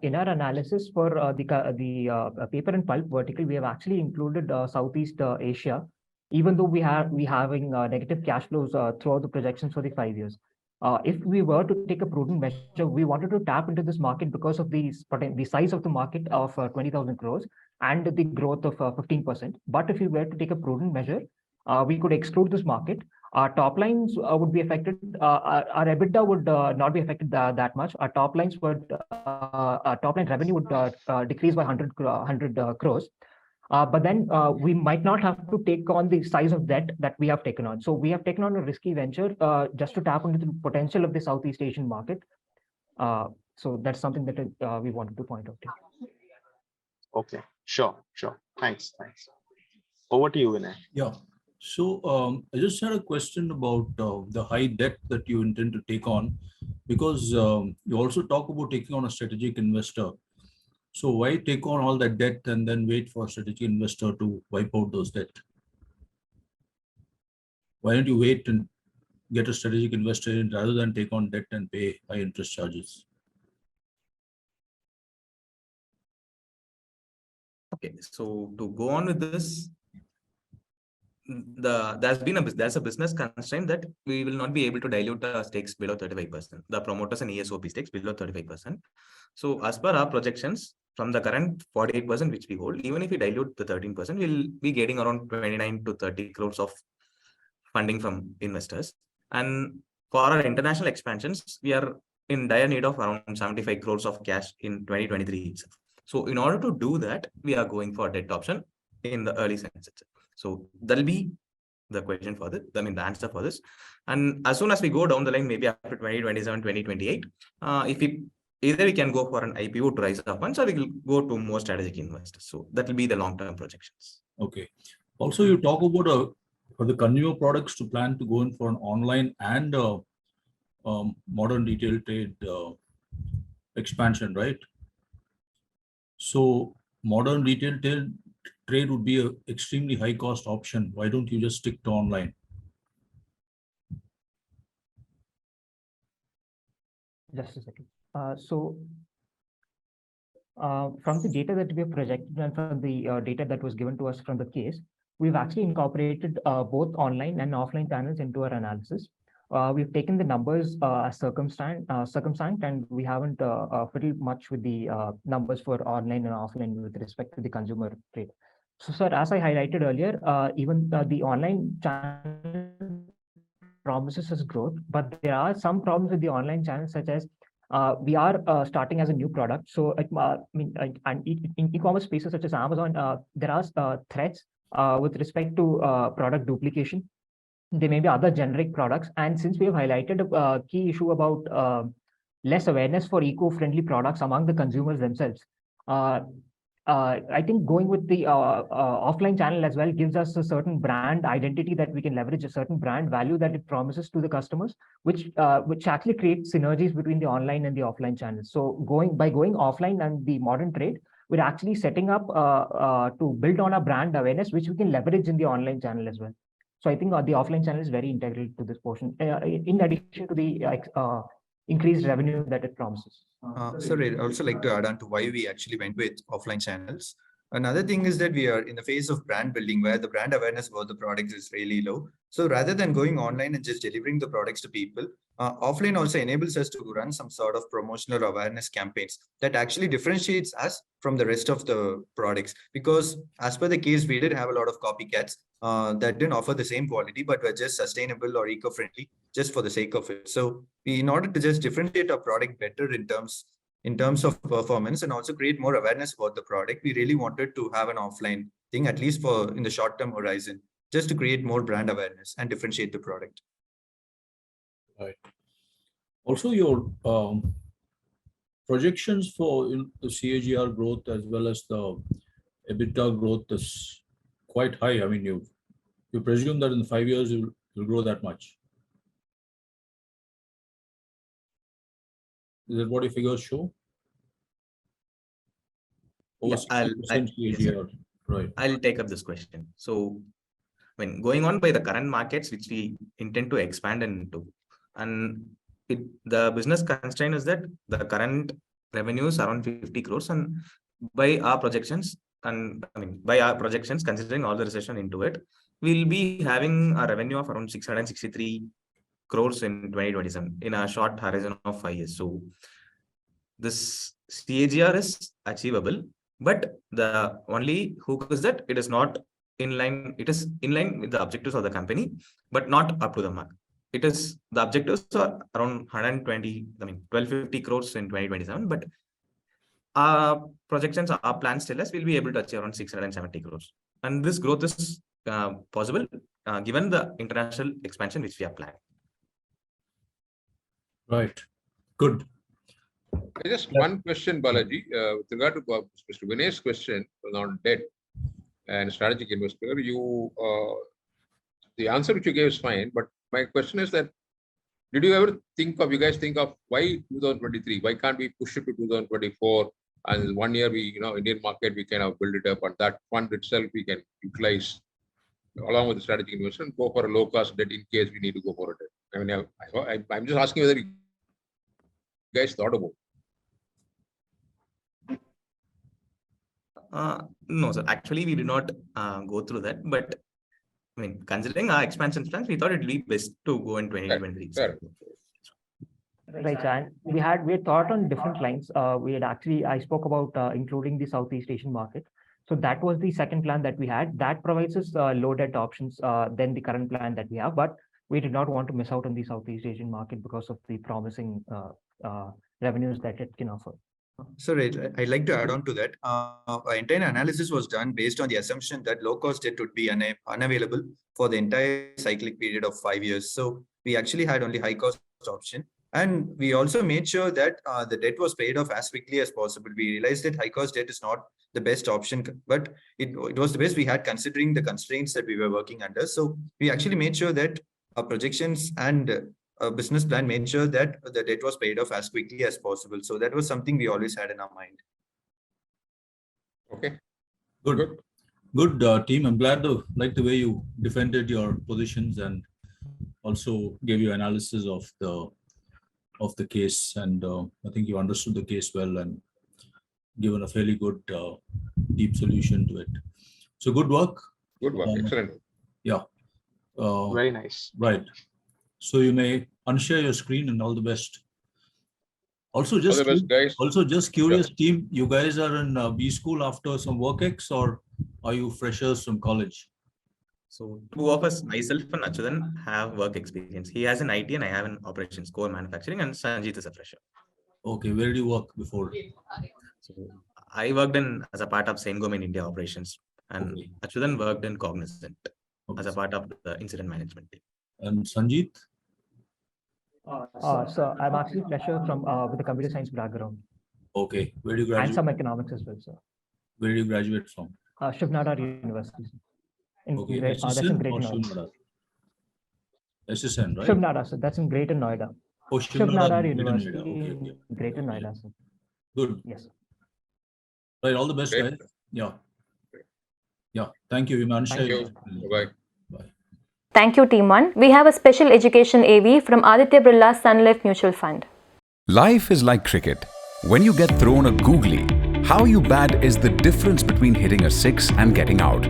F: In our analysis for the paper and pulp vertical, we have actually included Southeast Asia even though we having negative cash flows throughout the projections for the 5 years. If we were to take a prudent measure, we wanted to tap into this market because of the size of the market of 20,000 crores and the growth of 15%. But if we were to take a prudent measure, we could exclude this market. Our top lines would be affected. Our EBITDA would not be affected that much. Our top line revenue would decrease by 100 crores. But then we might not have to take on the size of debt that we have taken on. So we have taken on a risky venture just to tap into the potential of the Southeast Asian market. So that's something that we wanted to point out here.
K: Okay, sure. Thanks. Over to you, Vinay.
J: Yeah. So I just had a question about the high debt that you intend to take on, because you also talk about taking on a strategic investor. So why take on all that debt and then wait for a strategic investor to wipe out those debt? Why don't you wait and get a strategic investor in rather than take on debt and pay high interest charges?
G: Okay, so to go on with this, there's a business constraint that we will not be able to dilute the stakes below 35%, the promoters and ESOP stakes below 35%. So as per our projections, from the current 48% which we hold, even if we dilute the 13%, we'll be getting around 29 to 30 crores of funding from investors. And for our international expansions, we are in dire need of around 75 crores of cash in 2023 itself. So in order to do that, we are going for debt option in the early sense. So that'll be the question for this, the answer for this. And as soon as we go down the line, maybe after 2027, 2028, either we can go for an IPO to raise up funds, or we will go to more strategic investors. So that will be the long-term projections.
J: Okay. Also, you talk about for the consumer products to plan to go in for an online and modern retail trade expansion, right? So modern retail trade would be an extremely high cost option. Why don't you just stick to online?
F: Just a second. From the data that we have projected and from the data that was given to us from the case, we've actually incorporated both online and offline channels into our analysis. We've taken the numbers as circumscribed, and we haven't fiddled much with the numbers for online and offline with respect to the consumer trade. So, sir, as I highlighted earlier, even the online channel promises us growth, but there are some problems with the online channel, such as we are starting as a new product. So, and in e-commerce spaces such as Amazon, there are threats with respect to product duplication. There may be other generic products. And since we have highlighted a key issue about less awareness for eco-friendly products among the consumers themselves, I think going with the offline channel as well gives us a certain brand identity that we can leverage, a certain brand value that it promises to the customers, which actually creates synergies between the online and the offline channels. So by going offline and the modern trade, we're actually setting up to build on a brand awareness, which we can leverage in the online channel as well. So I think the offline channel is very integral to this portion, in addition to the increased revenue that it promises.
E: Sir, I'd also like to add on to why we actually went with offline channels. Another thing is that we are in the phase of brand building where the brand awareness about the products is really low. So rather than going online and just delivering the products to people, offline also enables us to run some sort of promotional awareness campaigns that actually differentiates us from the rest of the products. Because as per the case, we did have a lot of copycats that didn't offer the same quality, but were just sustainable or eco-friendly just for the sake of it. So in order to just differentiate our product better in terms of performance and also create more awareness about the product, we really wanted to have an offline thing, at least for in the short-term horizon, just to create more brand awareness and differentiate the product.
J: Right. Also, your projections for the CAGR growth as well as the EBITDA growth is quite high. I mean, you presume that in 5 years you'll grow that much. Is that what your figures show?
G: Yeah, I'll take up this question. So when going on by the current markets, which we intend to expand into, and the business constraint is that the current revenue is around 50 crores. And by our projections, and I mean, by our projections, considering all the recession into it, we'll be having a revenue of around 663 crores in 2027 in a short horizon of 5 years. So this CAGR is achievable, but the only hook is that it is not in line. It is in line with the objectives of the company, but not up to the mark. It is the objectives are around 1250 crores in 2027, but our projections, our plans tell us we'll be able to achieve around 670 crores. And this growth is possible given the international expansion which we have planned.
J: Right. Good.
I: Just one question, Balaji, with regard to Mr. Vinay's question on debt and strategic investor. The answer which you gave is fine, but my question is that, did you ever think of why 2023? Why can't we push it to 2024? And 1 year Indian market, we kind of build it up, and that fund itself we can utilize along with the strategic investor and go for a low cost debt in case we need to go for it. I mean, I'm just asking whether you guys thought about it.
G: No, sir. Actually, we did not go through that. But I mean, considering our expansion plans, we thought it would be best to go in 2023.
I: Fair.
F: Right, and we had thought on different lines. I spoke about including the Southeast Asian market. So that was the second plan that we had. That provides us low debt options than the current plan that we have. But we did not want to miss out on the Southeast Asian market because of the promising revenues that it can offer.
E: So I'd like to add on to that. Our entire analysis was done based on the assumption that low-cost debt would be unavailable for the entire cyclic period of 5 years. So we actually had only high-cost option. And we also made sure that the debt was paid off as quickly as possible. We realized that high-cost debt is not the best option, but it was the best we had considering the constraints that we were working under. So we actually made sure that our projections and a business plan made sure that the debt was paid off as quickly as possible. So that was something we always had in our mind.
I: Okay.
J: Good team. I'm glad like the way you defended your positions and also gave you analysis of the case, and I think you understood the case well and given a fairly good deep solution to it. So good work.
I: Good work. Excellent.
J: Yeah.
K: Very nice.
J: Right. So you may unshare your screen, and all the best. Also, just curious, team, you guys are in B school after some work ex, or are you freshers from college?
G: So two of us, myself and Achudan, have work experience. He has an IT and I have an operations core manufacturing, and Sanjeet is a fresher.
J: Okay, where did you work before?
G: So I worked as a part of Sengom in India operations, and Achudan worked in Cognizant as a part of the incident management team.
J: And Sanjeet?
F: So I'm actually fresher from with a computer science background.
J: Okay, where do you graduate?
F: And some economics as well, sir.
J: Where do you graduate from?
F: Shivnadar University.
J: Okay,
F: that's in Greater
J: Noida. SSN, right?
F: Shivnadar, sir. That's in Greater Noida.
J: Oh,
F: Shivnadar University,
J: okay.
F: Greater Noida, sir.
J: Good.
F: Yes.
J: Right, all the best, guys. Yeah. Yeah, thank you.
I: Thank you. Bye.
C: Thank you, Team 1. We have a special education AV from Aditya Birla Sun Life Mutual Fund.
A: Life is like cricket. When you get thrown a googly, how you bat is the difference between hitting a 6 and getting out.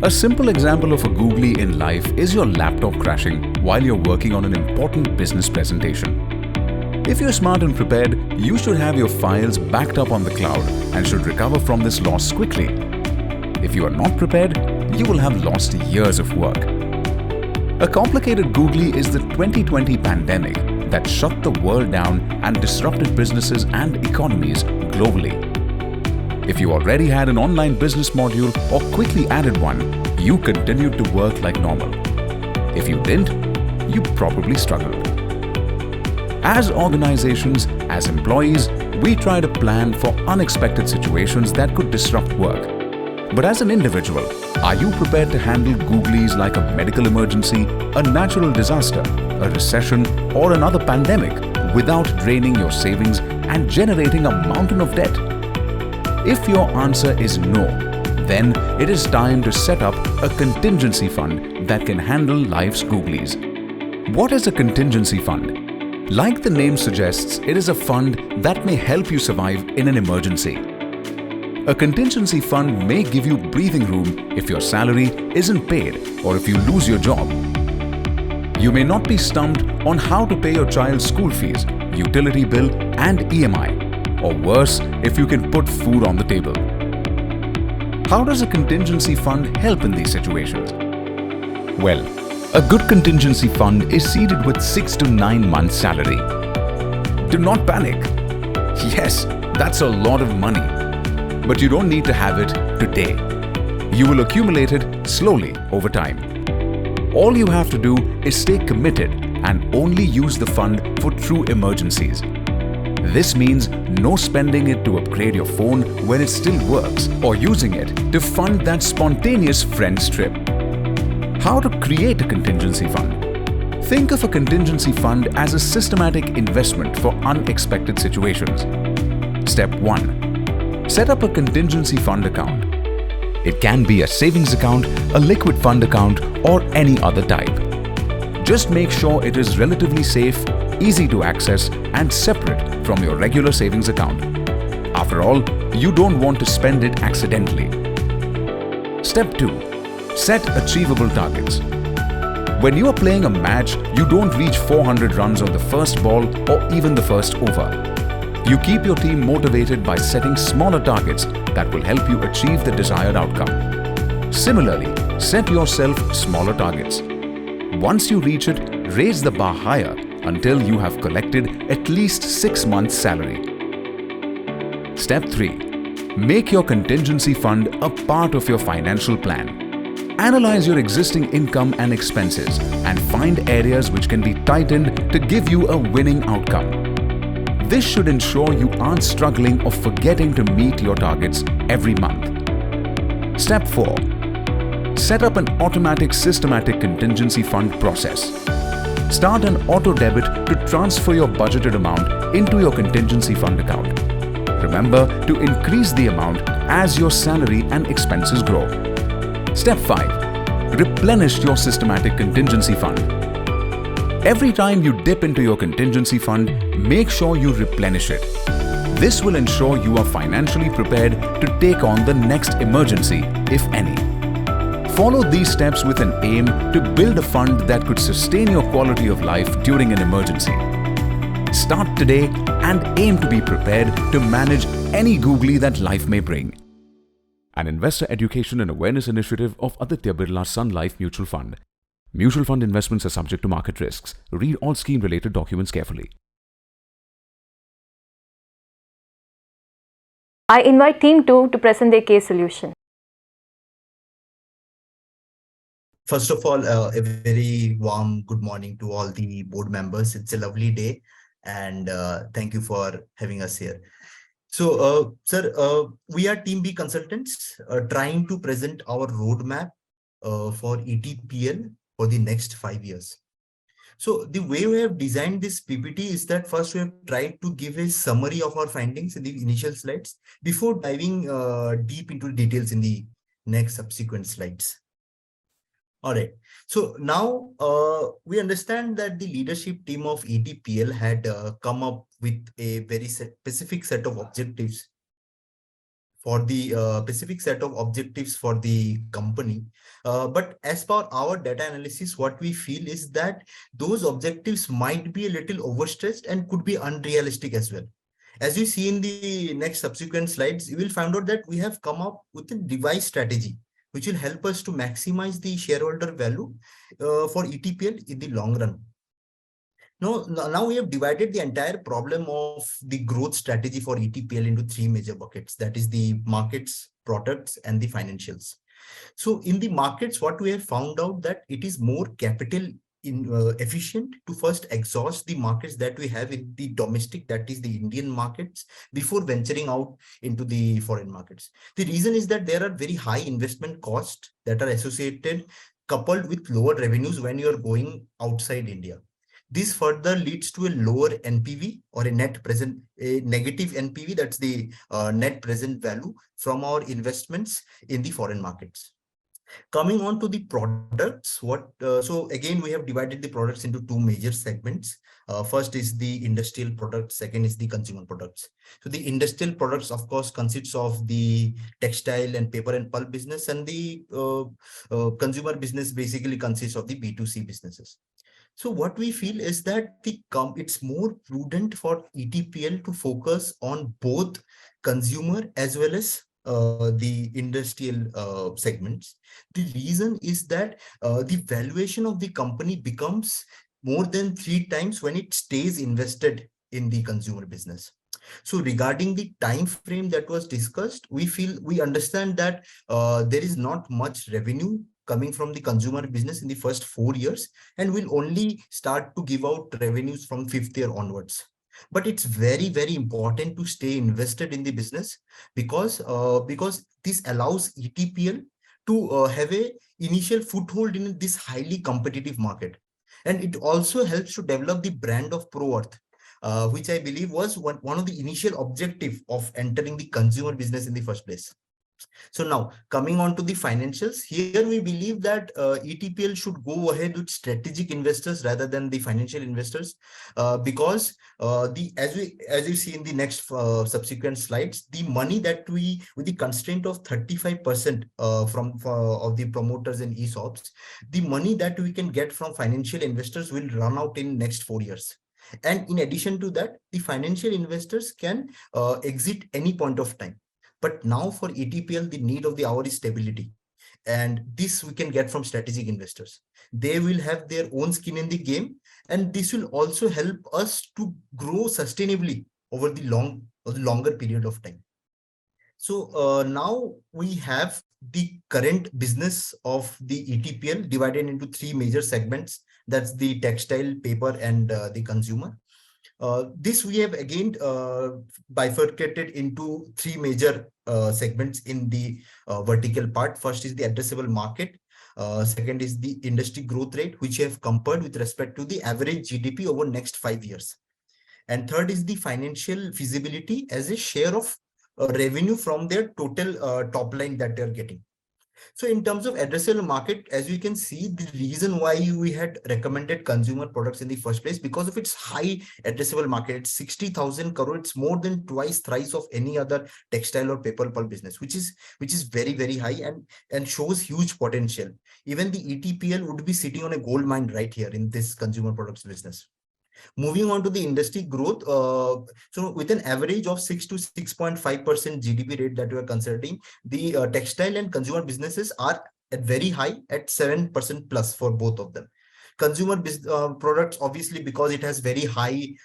A: A simple example of a googly in life is your laptop crashing while you're working on an important business presentation. If you're smart and prepared, you should have your files backed up on the cloud and should recover from this loss quickly. If you are not prepared, you will have lost years of work. A complicated googly is the 2020 pandemic that shut the world down and disrupted businesses and economies globally. If you already had an online business module or quickly added one, you continued to work like normal. If you didn't, you probably struggled. As organizations, as employees, we try to plan for unexpected situations that could disrupt work. But as an individual, are you prepared to handle googlies like a medical emergency, a natural disaster, a recession, or another pandemic without draining your savings and generating a mountain of debt? If your answer is no, then it is time to set up a contingency fund that can handle life's googlies. What is a contingency fund? Like the name suggests, it is a fund that may help you survive in an emergency. A contingency fund may give you breathing room if your salary isn't paid or if you lose your job. You may not be stumped on how to pay your child's school fees, utility bill and EMI, or worse, if you can put food on the table. How does a contingency fund help in these situations? Well, a good contingency fund is seeded with 6 to 9 months' salary. Do not panic. Yes, that's a lot of money. But you don't need to have it today. You will accumulate it slowly over time. All you have to do is stay committed and only use the fund for true emergencies. This means no spending it to upgrade your phone when it still works or using it to fund that spontaneous friend's trip. How to create a contingency fund? Think of a contingency fund as a systematic investment for unexpected situations. Step 1. Set up a contingency fund account. It can be a savings account, a liquid fund account, or any other type. Just make sure it is relatively safe, easy to access, and separate from your regular savings account. After all, you don't want to spend it accidentally. Step 2. Set achievable targets. When you are playing a match, you don't reach 400 runs on the first ball or even the first over. You keep your team motivated by setting smaller targets that will help you achieve the desired outcome. Similarly, set yourself smaller targets. Once you reach it, raise the bar higher until you have collected at least 6 months' salary. Step 3. Make your contingency fund a part of your financial plan. Analyze your existing income and expenses and find areas which can be tightened to give you a winning outcome. This should ensure you aren't struggling or forgetting to meet your targets every month. Step 4. Set up an automatic systematic contingency fund process. Start an auto debit to transfer your budgeted amount into your contingency fund account. Remember to increase the amount as your salary and expenses grow. Step 5. Replenish your systematic contingency fund. Every time you dip into your contingency fund, make sure you replenish it. This will ensure you are financially prepared to take on the next emergency, if any. Follow these steps with an aim to build a fund that could sustain your quality of life during an emergency. Start today and aim to be prepared to manage any googly that life may bring. An investor education and awareness initiative of Aditya Birla Sun Life Mutual Fund. Mutual fund investments are subject to market risks. Read all scheme-related documents carefully.
C: I invite Team 2 to present their case solution.
L: First of all, a very warm good morning to all the board members. It's a lovely day and thank you for having us here. So, sir, we are Team B consultants trying to present our roadmap for ETPL for the next 5 years. So the way we have designed this PPT is that first we have tried to give a summary of our findings in the initial slides before diving deep into details in the next subsequent slides. All right. So now we understand that the leadership team of ETPL had come up with a very specific set of objectives for the for the company. But as per our data analysis, what we feel is that those objectives might be a little overstretched and could be unrealistic as well. As you see in the next subsequent slides, you will find out that we have come up with a revised strategy, which will help us to maximize the shareholder value for ETPL in the long run. Now we have divided the entire problem of the growth strategy for ETPL into 3 major buckets. That is the markets, products, and the financials. So in the markets, what we have found out that it is more capital efficient to first exhaust the markets that we have in the domestic, that is the Indian markets, before venturing out into the foreign markets. The reason is that there are very high investment costs that are associated, coupled with lower revenues when you are going outside India. This further leads to a lower NPV or a negative NPV, that's the net present value from our investments in the foreign markets. Coming on to the products, so again, we have divided the products into two major segments. First is the industrial products, second is the consumer products. So the industrial products, of course, consists of the textile and paper and pulp business, and the consumer business basically consists of the B2C businesses. So what we feel is that it's more prudent for ETPL to focus on both consumer as well as the industrial segments. The reason is that the valuation of the company becomes more than 3 times when it stays invested in the consumer business. So regarding the time frame that was discussed, we understand that there is not much revenue coming from the consumer business in the first 4 years, and will only start to give out revenues from 5th year onwards. But it's very, very important to stay invested in the business because this allows ETPL to have a initial foothold in this highly competitive market. And it also helps to develop the brand of ProEarth, which I believe was one of the initial objective of entering the consumer business in the first place. So now coming on to the financials, here we believe that ETPL should go ahead with strategic investors rather than the financial investors, because as you see in the next subsequent slides, the money that with the constraint of 35% of the promoters and ESOPs, the money that we can get from financial investors will run out in next 4 years. And in addition to that, the financial investors can exit any point of time. But now for ETPL, the need of the hour is stability. And this we can get from strategic investors. They will have their own skin in the game. And this will also help us to grow sustainably over the longer period of time. So now we have the current business of the ETPL divided into 3 major segments. That's the textile, paper, and the consumer. This we have again bifurcated into 3 major segments in the vertical part. First is the addressable market. Second is the industry growth rate, which we have compared with respect to the average GDP over next 5 years. And third is the financial feasibility as a share of revenue from their total top line that they're getting. So in terms of addressable market, as you can see, the reason why we had recommended consumer products in the first place, because of its high addressable market, it's 60,000 crore. It's more than twice, thrice of any other textile or paper pulp business, which is very, very high and shows huge potential. Even the ETPL would be sitting on a gold mine right here in this consumer products business. Moving on to the industry growth, so with an average of 6 to 6.5% GDP rate that we are considering, the textile and consumer businesses are at very high at 7% plus for both of them. Consumer products, obviously, because it has very high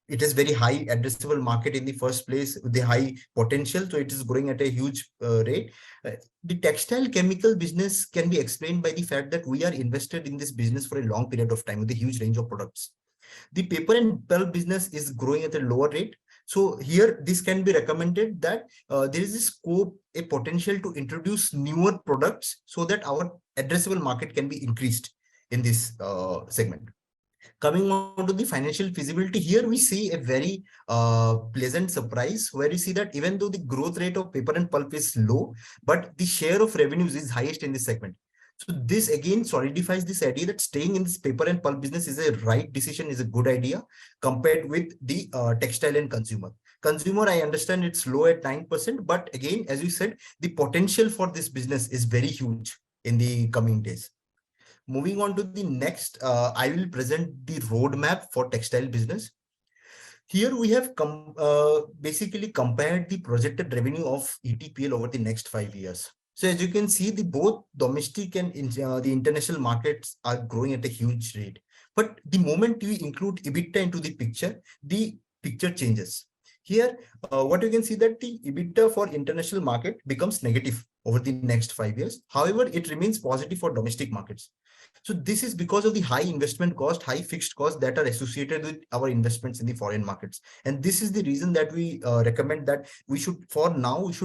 L: addressable market in the first place, with the high potential, so it is growing at a huge rate. The textile chemical business can be explained by the fact that we are invested in this business for a long period of time with a huge range of products. The paper and pulp business is growing at a lower rate. So here, this can be recommended that there is a scope, a potential to introduce newer products so that our addressable market can be increased in this segment. Coming on to the financial feasibility, here we see a very pleasant surprise where you see that even though the growth rate of paper and pulp is low, but the share of revenues is highest in this segment. So this again solidifies this idea that staying in this paper and pulp business is a right decision, is a good idea compared with the textile and consumer. Consumer, I understand it's low at 9%, but again, as you said, the potential for this business is very huge in the coming days. Moving on to the next, I will present the roadmap for textile business. Here we have basically compared the projected revenue of ETPL over the next 5 years. So as you can see, both domestic and the international markets are growing at a huge rate. But the moment we include EBITDA into the picture changes. Here, what you can see that the EBITDA for international market becomes negative over the next 5 years. However, it remains positive for domestic markets. So this is because of the high investment cost, high fixed costs that are associated with our investments in the foreign markets. And this is the reason that we recommend that we should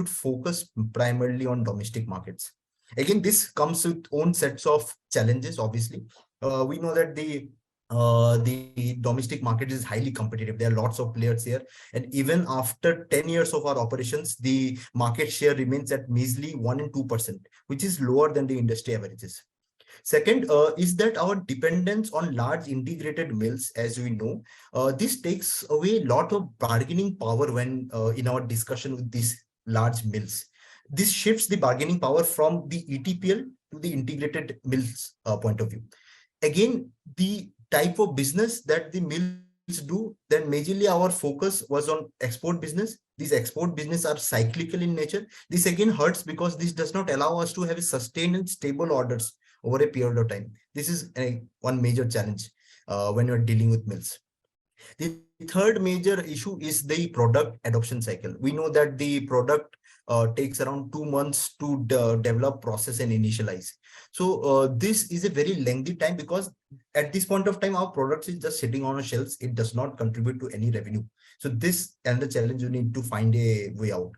L: focus primarily on domestic markets. Again, this comes with own sets of challenges, obviously. We know that the the domestic market is highly competitive. There are lots of players here. And even after 10 years of our operations, the market share remains at measly 1 and 2%, which is lower than the industry averages. Second is that our dependence on large integrated mills, as we know, this takes away a lot of bargaining power when in our discussion with these large mills. This shifts the bargaining power from the ETPL to the integrated mills point of view. Again, the type of business that the mills do, then majorly our focus was on export business. These export business are cyclical in nature. This again hurts because this does not allow us to have a sustained and stable orders over a period of time. This is one major challenge when you're dealing with mills. The third major issue is the product adoption cycle. We know that the product takes around 2 months to develop, process, and initialize. So this is a very lengthy time because at this point of time, our products is just sitting on our shelves. It does not contribute to any revenue. So this and the challenge, you need to find a way out.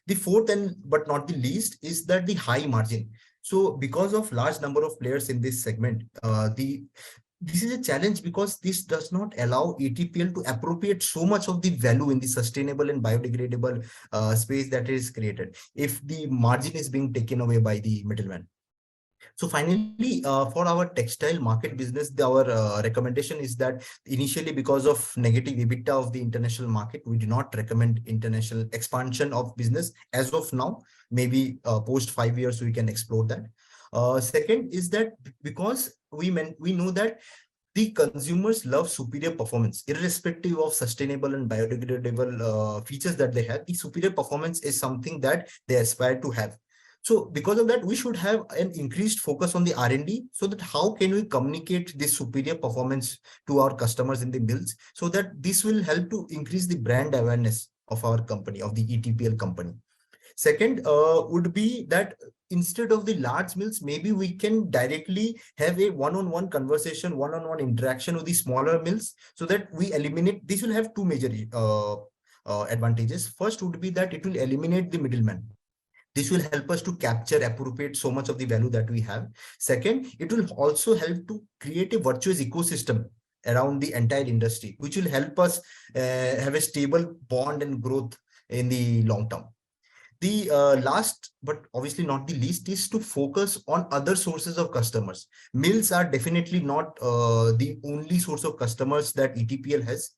L: The fourth and but not the least is that the high margin. So because of large number of players in this segment, this is a challenge because this does not allow ETPL to appropriate so much of the value in the sustainable and biodegradable space that is created if the margin is being taken away by the middleman. So finally, for our textile market business, our recommendation is that initially, because of negative EBITDA of the international market, we do not recommend international expansion of business as of now. Maybe post 5 years, we can explore that. Second is that because we know that the consumers love superior performance, irrespective of sustainable and biodegradable features that they have. The superior performance is something that they aspire to have. So because of that, we should have an increased focus on the R&D, so that how can we communicate this superior performance to our customers in the mills, so that this will help to increase the brand awareness of our company, of the ETPL company. Second would be that instead of the large mills, maybe we can directly have a one-on-one conversation, one-on-one interaction with the smaller mills, so that we eliminate, this will have two major advantages. First would be that it will eliminate the middleman. This will help us to capture, appropriate so much of the value that we have. Second, it will also help to create a virtuous ecosystem around the entire industry, which will help us have a stable bond and growth in the long term. The last, but obviously not the least, is to focus on other sources of customers. Mills are definitely not the only source of customers that ETPL has.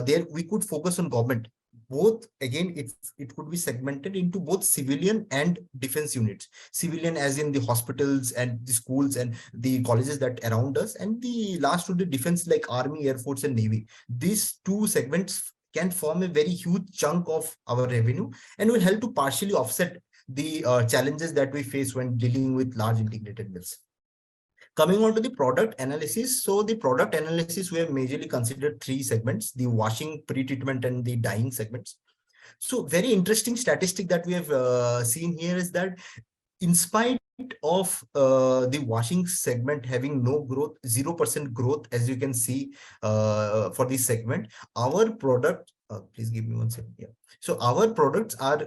L: There we could focus on government. Both, again, it could be segmented into both civilian and defense units. Civilian as in the hospitals and the schools and the colleges that around us, and the last would be defense like Army, Air Force, and Navy. These two segments can form a very huge chunk of our revenue and will help to partially offset the challenges that we face when dealing with large integrated mills. Coming on to the product analysis. So the product analysis, we have majorly considered three segments: the washing, pre-treatment, and the dyeing segments. So very interesting statistic that we have seen here is that in spite of the washing segment having no growth, 0% growth, as you can see for this segment, our product, please give me 1 second. Yeah. So our products are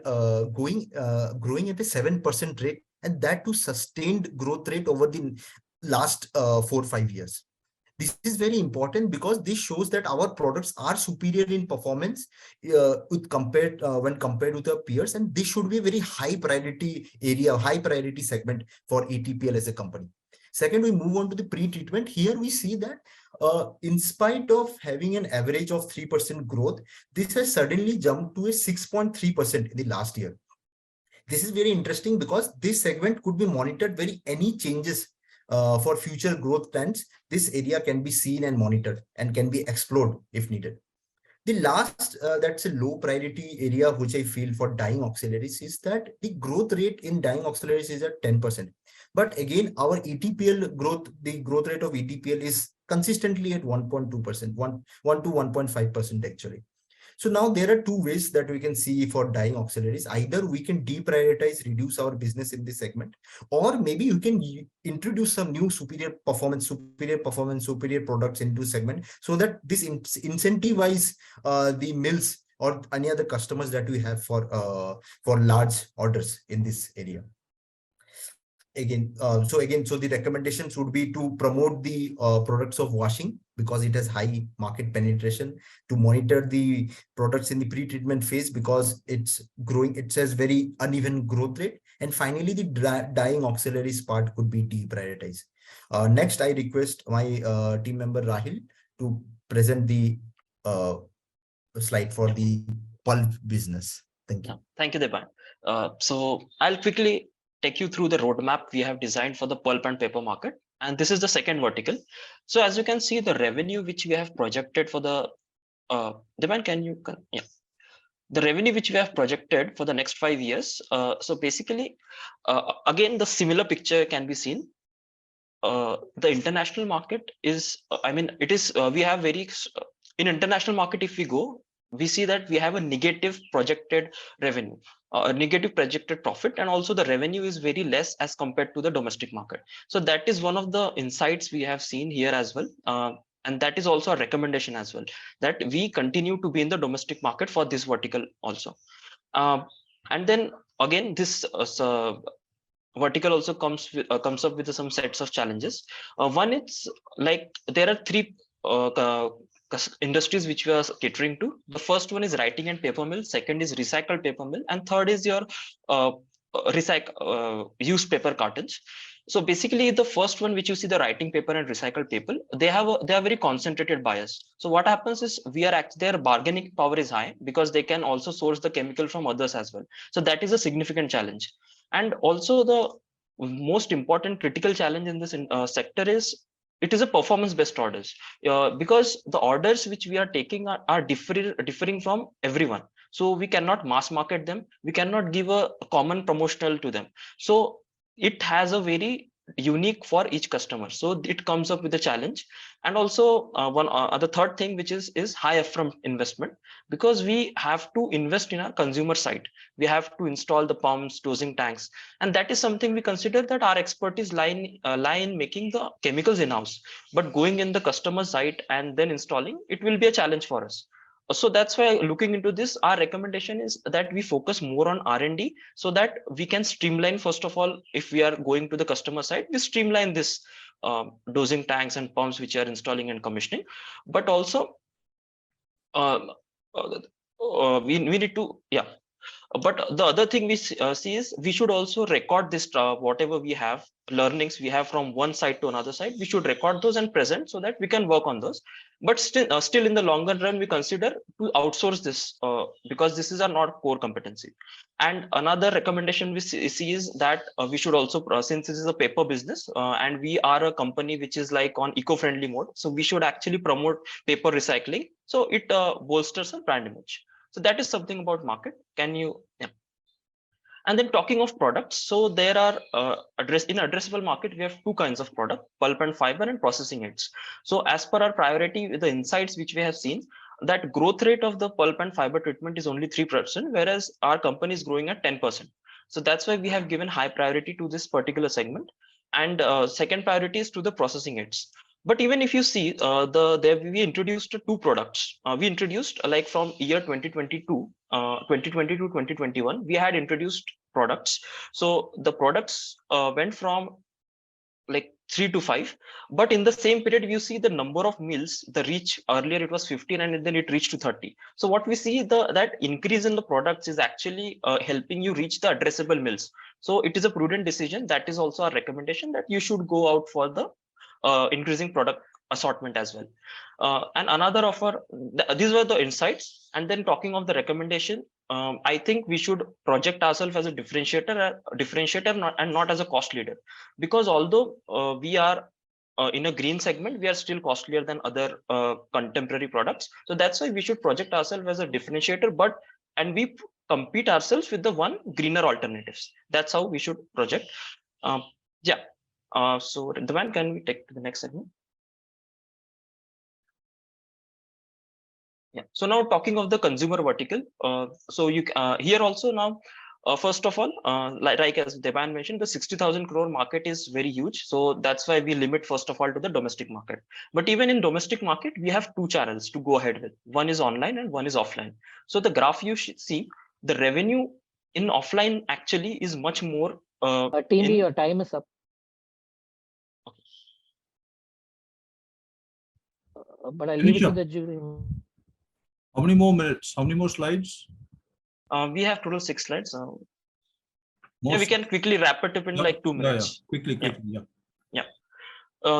L: growing at a 7% rate, and that to sustained growth rate over the last 4 or 5 years. This is very important because this shows that our products are superior in performance when compared with our peers, and this should be a very high priority area, high priority segment for ETPL as a company. Second, we move on to the pre-treatment. Here we see that in spite of having an average of 3% growth, this has suddenly jumped to a 6.3% in the last year. This is very interesting because this segment could be monitored very any changes for future growth trends. This area can be seen and monitored and can be explored if needed. The last, that's a low priority area, which I feel for dyeing auxiliaries, is that the growth rate in dyeing auxiliaries is at 10%. But again, our ETPL growth, the growth rate of ETPL is consistently at 1.2%, 1 to 1.5% actually. So now there are two ways that we can see for dyeing auxiliaries. Either we can deprioritize, reduce our business in this segment, or maybe you can introduce some new superior performance, superior products into segment, so that this incentivize the mills or any other customers that we have for large orders in this area. so the recommendations would be to promote the products of washing because it has high market penetration, to monitor the products in the pre-treatment phase because it's growing, it says very uneven growth rate, and finally the dyeing auxiliaries part could be deprioritized. Next, I request my team member Rahil to present the slide for the pulp business. Thank you.
M: Thank you, Deban. So I'll quickly take you through the roadmap we have designed for the pulp and paper market. And this is the second vertical. So as you can see, the revenue which we have projected for the, Deban, yeah. The revenue which we have projected for the next 5 years. So basically, again, the similar picture can be seen. The international market is, it is, we have in international market, if we go, we see that we have a negative projected revenue, a negative projected profit, and also the revenue is very less as compared to the domestic market. So that is one of the insights we have seen here as well. And that is also a recommendation as well, that we continue to be in the domestic market for this vertical also. And then again, this vertical also comes up with some sets of challenges. One, it's like there are three industries which we are catering to. The first one is writing and paper mill, second is recycled paper mill, and third is your used paper cartons. So basically, the first one, which you see, the writing paper and recycled paper, they are very concentrated buyers. So what happens is their bargaining power is high because they can also source the chemical from others as well. So that is a significant challenge. And also the most important critical challenge in this sector is it is a performance-based orders, because the orders which we are taking are differing from everyone. So we cannot mass market them. We cannot give a common promotional to them. So it has a very unique for each customer. So it comes up with a challenge. And also the third thing, which is high upfront investment, because we have to invest in our consumer side. We have to install the pumps, dosing tanks, and that is something we consider that our expertise lie in making the chemicals in-house. But going in the customer side and then installing, it will be a challenge for us. So that's why looking into this, our recommendation is that we focus more on R&D so that we can streamline. First of all, if we are going to the customer side, we streamline this dosing tanks and pumps which are installing and commissioning. But also we need to, but the other thing we see is we should also record this whatever we have, learnings we have from one side to another side. We should record those and present so that we can work on those. But still in the longer run, we consider to outsource this because this is our not core competency. And another recommendation we see is that we should also, since this is a paper business and we are a company which is like on eco-friendly mode, so we should actually promote paper recycling. So it bolsters our brand image. So that is something about market. Can you, And then talking of products, so there are in addressable market, we have two kinds of product, pulp and fiber and processing aids. So as per our priority, with the insights which we have seen, that growth rate of the pulp and fiber treatment is only 3%, whereas our company is growing at 10%. So that's why we have given high priority to this particular segment. And second priority is to the processing aids. But even if you see, we introduced two products. We introduced like from year 2020 to 2021, we had introduced products. So the products went from like 3 to 5, but in the same period, you see the number of mills, the reach earlier it was 15 and then it reached to 30. So what we see, that increase in the products is actually helping you reach the addressable mills. So it is a prudent decision. That is also our recommendation, that you should go out for the increasing product assortment as well. And another offer, these were the insights. And then talking of the recommendation, I think we should project ourselves as a differentiator and not as a cost leader, because although we are in a green segment, we are still costlier than other contemporary products. So that's why we should project ourselves as a differentiator, and we compete ourselves with the one greener alternatives. That's how we should project. So Devan, can we take to the next segment? Yeah. So now talking of the consumer vertical, so you here also now, first of all, like as Devan mentioned, the 60,000 crore market is very huge. So that's why we limit first of all to the domestic market. But even in domestic market, we have two channels to go ahead with. One is online and one is offline. So the graph you see, the revenue in offline actually is much more
H: Team B,
M: in
H: your time is up. But I leave it to the jury.
J: How many more minutes? How many more slides?
M: we have total 6 slides.
J: More
M: Yeah, we can quickly wrap it up in like 2 minutes.
J: Quickly.
M: Yeah.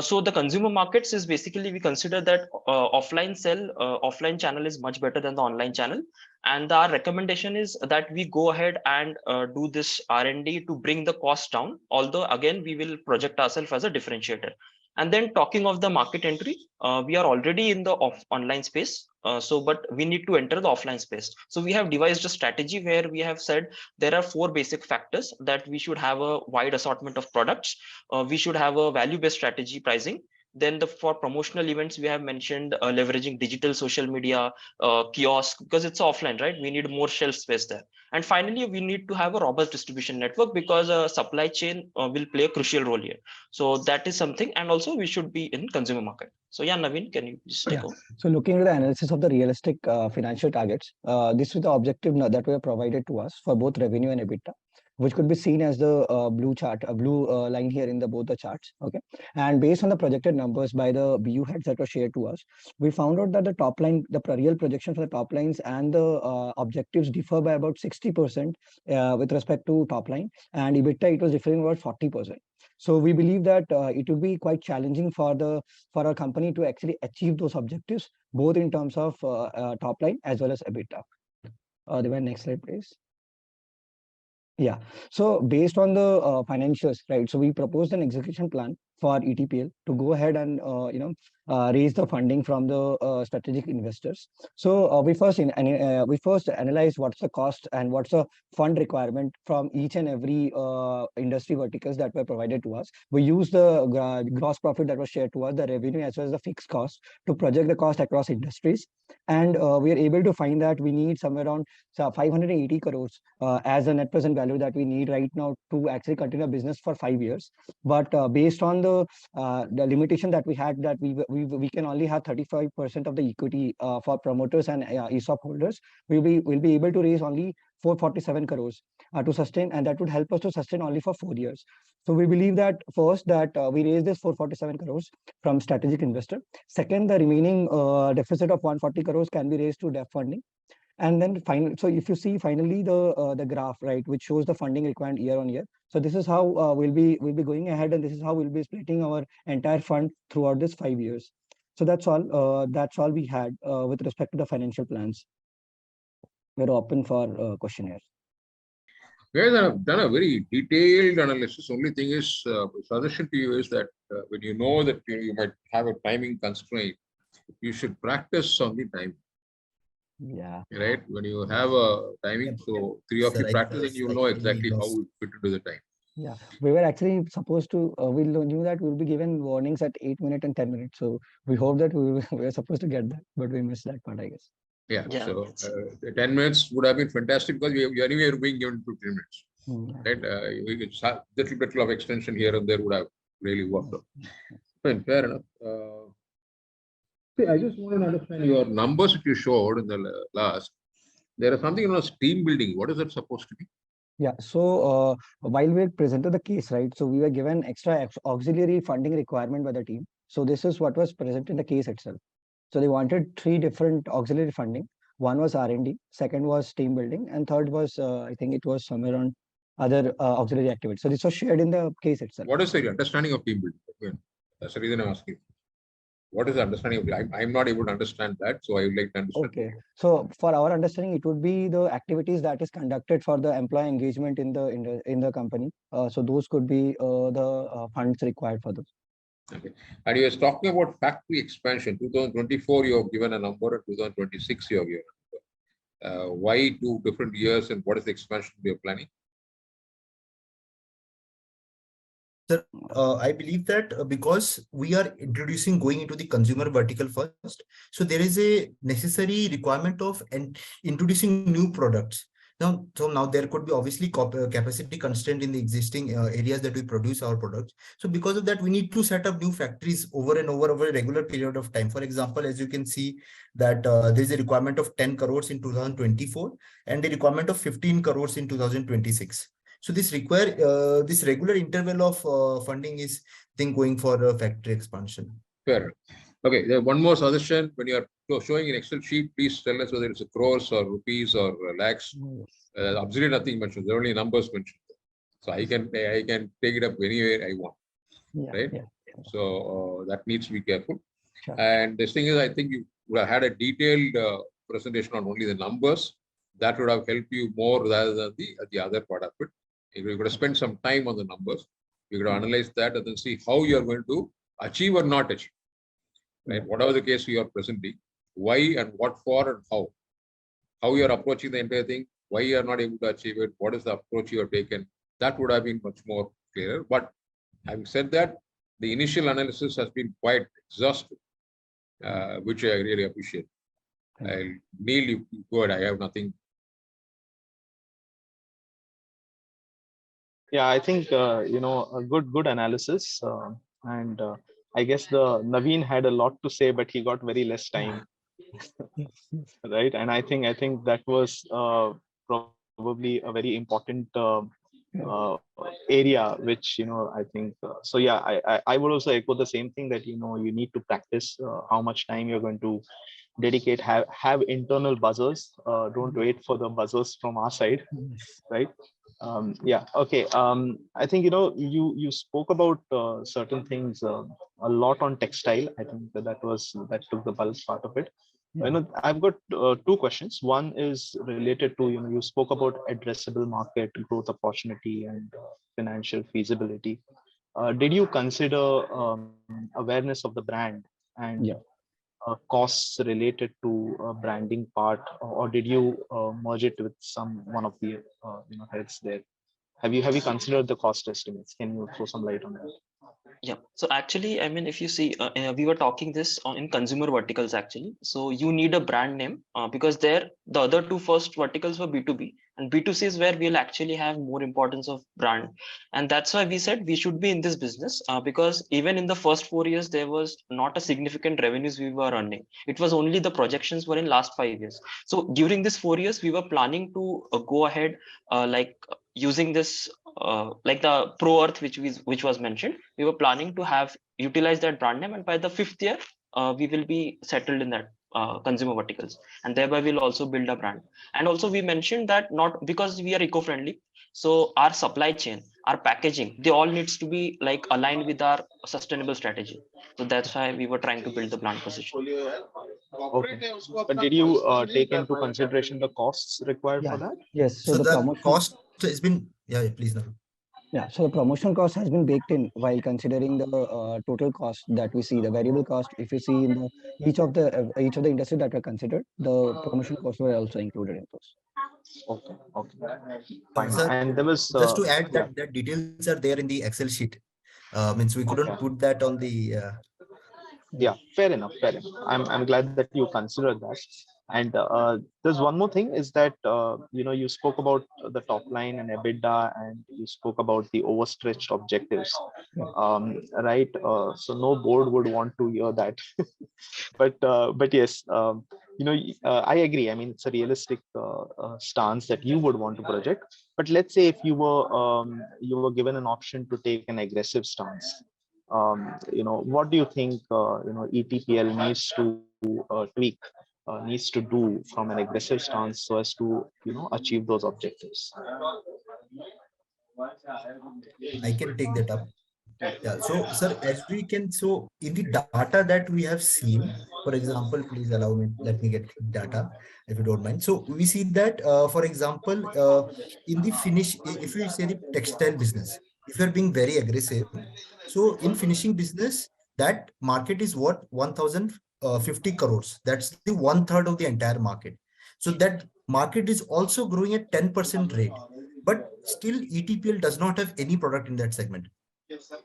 M: So the consumer markets is basically, we consider that offline channel is much better than the online channel, and our recommendation is that we go ahead and do this R&D to bring the cost down, although again we will project ourselves as a differentiator. And then talking of the market entry, we are already in the online space, but we need to enter the offline space. So we have devised a strategy where we have said there are 4 basic factors: that we should have a wide assortment of products, we should have a value-based strategy pricing. Then for promotional events, we have mentioned leveraging digital social media, kiosk, because it's offline, right? We need more shelf space there. And finally, we need to have a robust distribution network, because supply chain will play a crucial role here. So that is something. And also we should be in consumer market. So yeah, Naveen, can you please take over?
N: So looking at the analysis of the realistic financial targets, this is the objective that were provided to us for both revenue and EBITDA, which could be seen as the blue chart, a blue line here in both the charts. Okay, and based on the projected numbers by the BU heads that were shared to us, we found out that the top line, the real projection for the top lines and the objectives differ by about 60% with respect to top line, and EBITDA it was differing about 40%. So we believe that it would be quite challenging for our company to actually achieve those objectives, both in terms of top line as well as EBITDA. The next slide, please. Yeah, so based on the financials, right? So we proposed an execution plan for ETPL to go ahead and raise the funding from the strategic investors. So we first analyze what's the cost and what's the fund requirement from each and every industry verticals that were provided to us. We use the gross profit that was shared to us, the revenue as well as the fixed cost, to project the cost across industries. And we are able to find that we need somewhere around 580 crores as a net present value that we need right now to actually continue a business for 5 years. But based on the limitation that we had, that we can only have 35% of the equity for promoters and ESOP holders, we'll be able to raise only 447 crores to sustain, and that would help us to sustain only for 4 years. So we believe that first that we raise this 447 crores from strategic investor. Second, the remaining deficit of 140 crores can be raised to debt funding. And then finally, so if you see finally the graph, right, which shows the funding required year on year. So this is how we'll be going ahead, and this is how we'll be splitting our entire fund throughout this 5 years. So that's all we had with respect to the financial plans. We're open for questionnaires.
I: We have done a very detailed analysis. Only thing is, suggestion to you is that when you know that you might have a timing constraint, you should practice on the time.
N: Yeah.
I: Right. When you have a timing, so 3 of you practice, and you know exactly how we fit into the time.
N: Yeah, we were actually supposed to. We knew that we'll be given warnings at 8 minutes and 10 minutes. So we hope that we were supposed to get that, but we missed that part, I guess.
I: Yeah. So 10 minutes would have been fantastic, because we anyway are being given 15 minutes. Right. A little bit of extension here and there would have really worked out. Fine, fair enough. See, I just want to understand your numbers that you showed in the last. There is something known as team building. What is that supposed to be?
N: Yeah, so while we presented the case, right, so we were given extra auxiliary funding requirement by the team. So this is what was present in the case itself. So they wanted 3 different auxiliary funding. One was R&D, second was team building, and third was, I think it was somewhere on other auxiliary activities. So this was shared in the case itself.
I: What is the understanding of team building? Again, that's the reason I'm asking. What is the understanding of? I'm not able to understand that, so I would like to understand.
N: Okay, so for our understanding, it would be the activities that is conducted for the employee engagement in the company. So those could be the funds required for those.
I: Okay, and you were talking about factory expansion. 2024, you have given a number, and 2026, you have given a number. Why 2 different years, and what is the expansion we are planning?
L: Sir, I believe that because we are going into the consumer vertical first, so there is a necessary requirement of introducing new products. Now, there could be obviously capacity constraint in the existing areas that we produce our products. So because of that, we need to set up new factories over and over a regular period of time. For example, as you can see that there is a requirement of 10 crores in 2024 and a requirement of 15 crores in 2026. So this require this regular interval of funding is thing going for a factory expansion.
I: Fair. Okay, there one more suggestion. When you are showing an Excel sheet, please tell us whether it's a crores or rupees or lakhs. Absolutely nothing mentioned. There are only numbers mentioned. So I can take it up anywhere I want. Right? So that needs to be careful.
N: Sure.
I: And this thing is, I think you would have had a detailed presentation on only the numbers. That would have helped you more rather than the other part of it. You're going to spend some time on the numbers. You're going to analyze that and then see how you are going to achieve or not achieve. Right? Whatever the case you are presenting, why and what for and how you are approaching the entire thing, why you are not able to achieve it, what is the approach you have taken, that would have been much more clearer. But having said that, the initial analysis has been quite exhaustive, which I really appreciate. Neil, you go ahead. I have nothing.
K: Yeah, I think a good analysis, and I guess the Naveen had a lot to say, but he got very less time, right? And I think that was probably a very important area, which I think. So yeah, I would also echo the same thing that you need to practice how much time you're going to dedicate. Have internal buzzers. Don't wait for the buzzers from our side, right? Yeah, okay. I think you spoke about certain things a lot on textile. I think that took the bulk part of it. I've got two questions. One is related to you spoke about addressable market, growth opportunity, and financial feasibility. Did you consider awareness of the brand and costs related to branding part, or did you merge it with one of the heads there? Have you considered the cost estimates? Can you throw some light on that?
M: Yeah, so actually, I mean, if you see, we were talking this in consumer verticals actually. So you need a brand name because the other two first verticals were B2B, and B2C is where we'll actually have more importance of brand. And that's why we said we should be in this business because even in the first 4 years, there was not a significant revenues we were earning. It was only the projections were in last 5 years. So during this 4 years, we were planning to go ahead using this like the Pro Earth, which was mentioned. We were planning to utilize that brand name, and by the 5th year, we will be settled in that consumer verticals, and thereby we'll also build a brand. And also we mentioned that not because we are eco-friendly, so our supply chain, our packaging, they all needs to be like aligned with our sustainable strategy. So that's why we were trying to build the brand position.
K: Okay. But did you take into consideration the costs required for that?
N: Yes.
L: So the cost has been, please now.
N: Yeah, so the promotion cost has been baked in while considering the total cost that we see, the variable cost. If you see in each of the industries that were considered, the promotion costs were also included in those.
K: Okay. Fine.
L: Sir,
K: and there was
L: just to add that details are there in the Excel sheet. Means we couldn't put that on the.
K: Yeah, fair enough. I'm glad that you considered that. And there's one more thing is that you spoke about the top line and EBITDA, and you spoke about the overstretched objectives, right? So no board would want to hear that, but yes, I agree. I mean, it's a realistic stance that you would want to project. But let's say if you were given an option to take an aggressive stance, what do you think ETPL needs to tweak, needs to do from an aggressive stance so as to achieve those objectives?
L: I can take that up. Yeah. So, sir, as we can, so in the data that we have seen, for example, please allow me, let me get data if you don't mind. So we see that, for example, in the if we say the textile business, if you're being very aggressive, so in finishing business, that market is what 1,050 crores. That's the 1/3 of the entire market. So that market is also growing at 10% rate, but still ETPL does not have any product in that segment.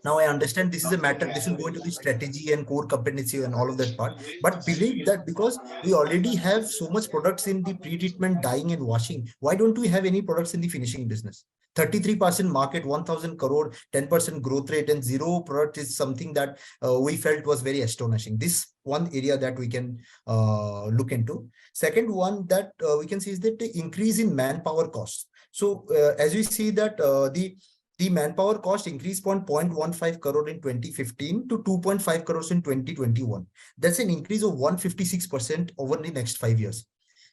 L: Now I understand this is a matter, this will go into the strategy and core competency and all of that part, but believe that because we already have so much products in the pre-treatment, dyeing and washing, why don't we have any products in the finishing business? 33% market, 1,000 crore, 10% growth rate, and zero product is something that we felt was very astonishing. This one area that we can look into. Second one that we can see is that the increase in manpower costs. So as we see that the manpower cost increased from 0.15 crore in 2015 to 2.5 crores in 2021. That's an increase of 156% over the next 5 years.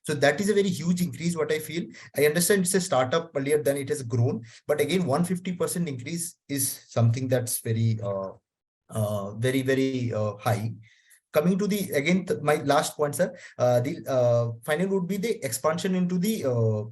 L: So that is a very huge increase, what I feel. I understand it's a startup earlier than it has grown, but again, 150% increase is something that's very, very high. Coming to the, again, my last point, sir, the final would be the expansion into the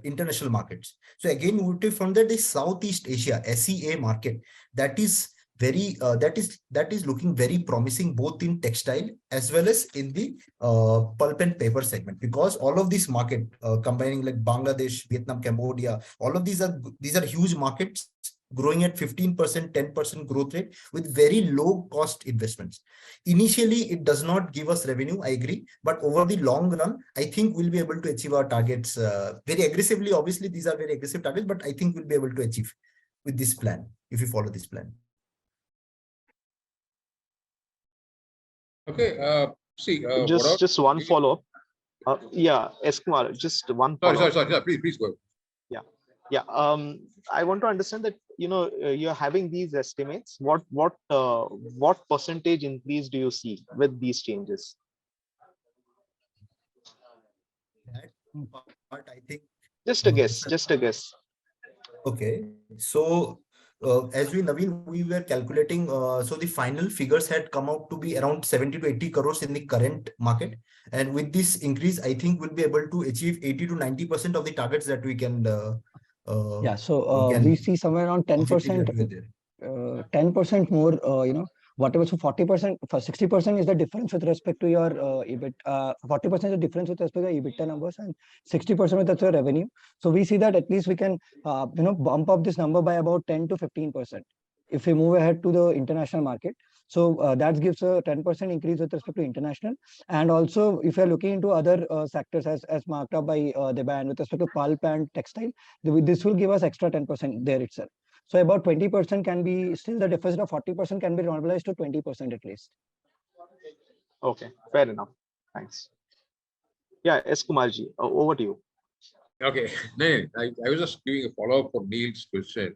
L: international markets. So again, we would from that the Southeast Asia, SEA market, that is very, that is looking very promising, both in textile as well as in the pulp and paper segment, because all of these market combining like Bangladesh, Vietnam, Cambodia, all of these are huge markets growing at 15%, 10% growth rate with very low cost investments. Initially, it does not give us revenue, I agree, but over the long run, I think we'll be able to achieve our targets very aggressively. Obviously, these are very aggressive targets, but I think we'll be able to achieve with this plan, if we follow this plan.
I: Okay, see,
K: just one follow-up. Yeah, S. Kumar, just one
I: follow-up. Sorry, please go.
K: Yeah. I want to understand that, you're having these estimates. What percentage increase do you see with these changes?
L: That part, I think.
K: Just a guess.
L: Okay, so as Naveen, we were calculating, so the final figures had come out to be around 70 to 80 crores in the current market. And with this increase, I think we'll be able to achieve 80 to 90% of the targets that we can.
N: Yeah, so we see somewhere around 10%, 10% more, whatever. So 40%, for 60% is the difference with respect to your EBIT. 40% is the difference with respect to your EBITDA numbers, and 60% with your revenue. So we see that at least we can, bump up this number by about 10 to 15% if we move ahead to the international market. So that gives a 10% increase with respect to international. And also, if you're looking into other sectors as marked up by the band with respect to pulp and textile, this will give us extra 10% there itself. So about 20% can be still the deficit of 40% can be normalized to 20% at least.
K: Okay, fair enough. Thanks. Yeah, S. Kumarji, over to you.
I: Okay, I was just giving a follow-up for Neil's question.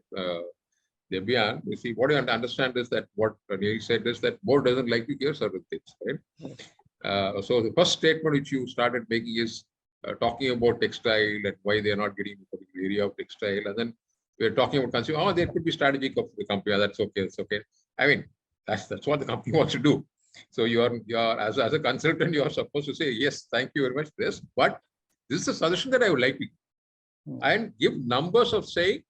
I: Debian, you see, what you have to understand is that what Neil said is that board doesn't like to hear certain things, right? So the first statement which you started making is talking about textile and why they are not getting the particular area of textile, and then we're talking about consumer. Oh, there could be strategic of the company. That's okay. It's okay. I mean, that's what the company wants to do. So you are as a consultant, you are supposed to say yes, thank you very much for this. But this is a suggestion that I would like to give. And give numbers of saying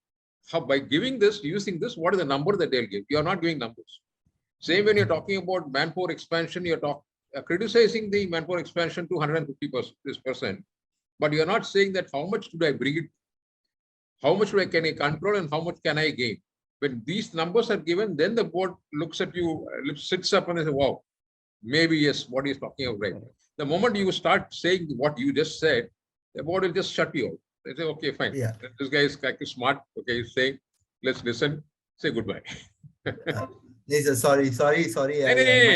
I: how by giving this, using this, what is the number that they'll give? You are not giving numbers. Same when you're talking about manpower expansion, you're criticizing the manpower expansion to 150%, but you're not saying that how much should I bring it, how much can I control and how much can I gain? When these numbers are given, then the board looks at you, sits up and they say, wow, maybe yes, what he's talking about, right? The moment you start saying what you just said, the board will just shut you out. They say, okay, fine. Yeah. This guy is actually smart. Okay, he's saying, let's listen, say goodbye.
L: Sorry.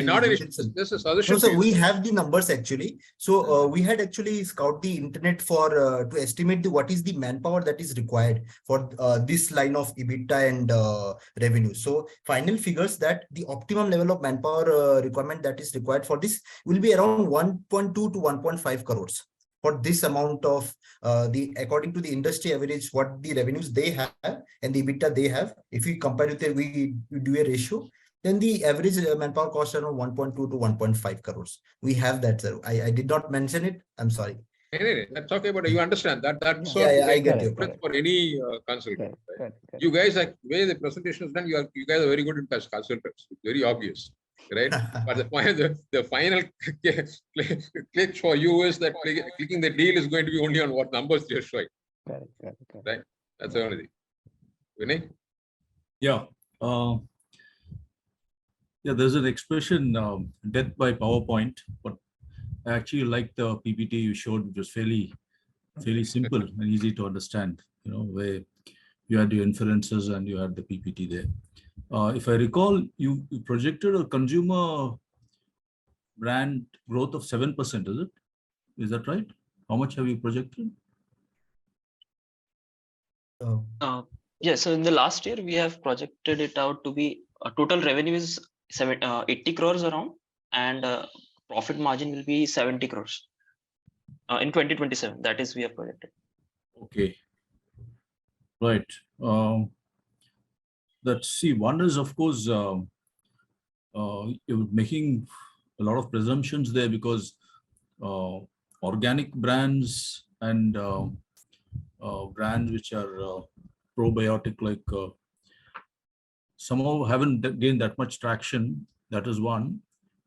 I: Not an issue. This is suggestion.
L: No, so we have the numbers actually. So we had actually scouted the internet for to estimate what is the manpower that is required for this line of EBITDA and revenue. So final figures that the optimum level of manpower requirement that is required for this will be around 1.2 to 1.5 crores. For this amount of according to the industry average, what the revenues they have and the EBITDA they have, if we compare it, we do a ratio, then the average manpower cost around 1.2 to 1.5 crores. We have that, sir. I did not mention it. I'm sorry.
I: That's okay, but you understand that. That's
L: I get you.
I: For any consultant. Right? You guys, the way the presentation is done, you guys are very good in consultants. It's very obvious. Right, but the final click for you is that clicking the deal is going to be only on what numbers you're showing.
N: Correct.
I: Right, that's the only thing. Vinay?
J: Yeah. There's an expression, death by PowerPoint, but I actually like the PPT you showed, which was fairly simple and easy to understand. Where you had your inferences and you had the PPT there. If I recall, you projected a consumer brand growth of 7%, is it? Is that right? How much have you projected?
M: Yeah, so in the last year, we have projected it out to be total revenue is 80 crores around, and profit margin will be 70 crores in 2027. That is, we have projected.
J: Okay. Right. One is, of course, you're making a lot of presumptions there because organic brands and brands which are probiotic, like somehow haven't gained that much traction. That is one.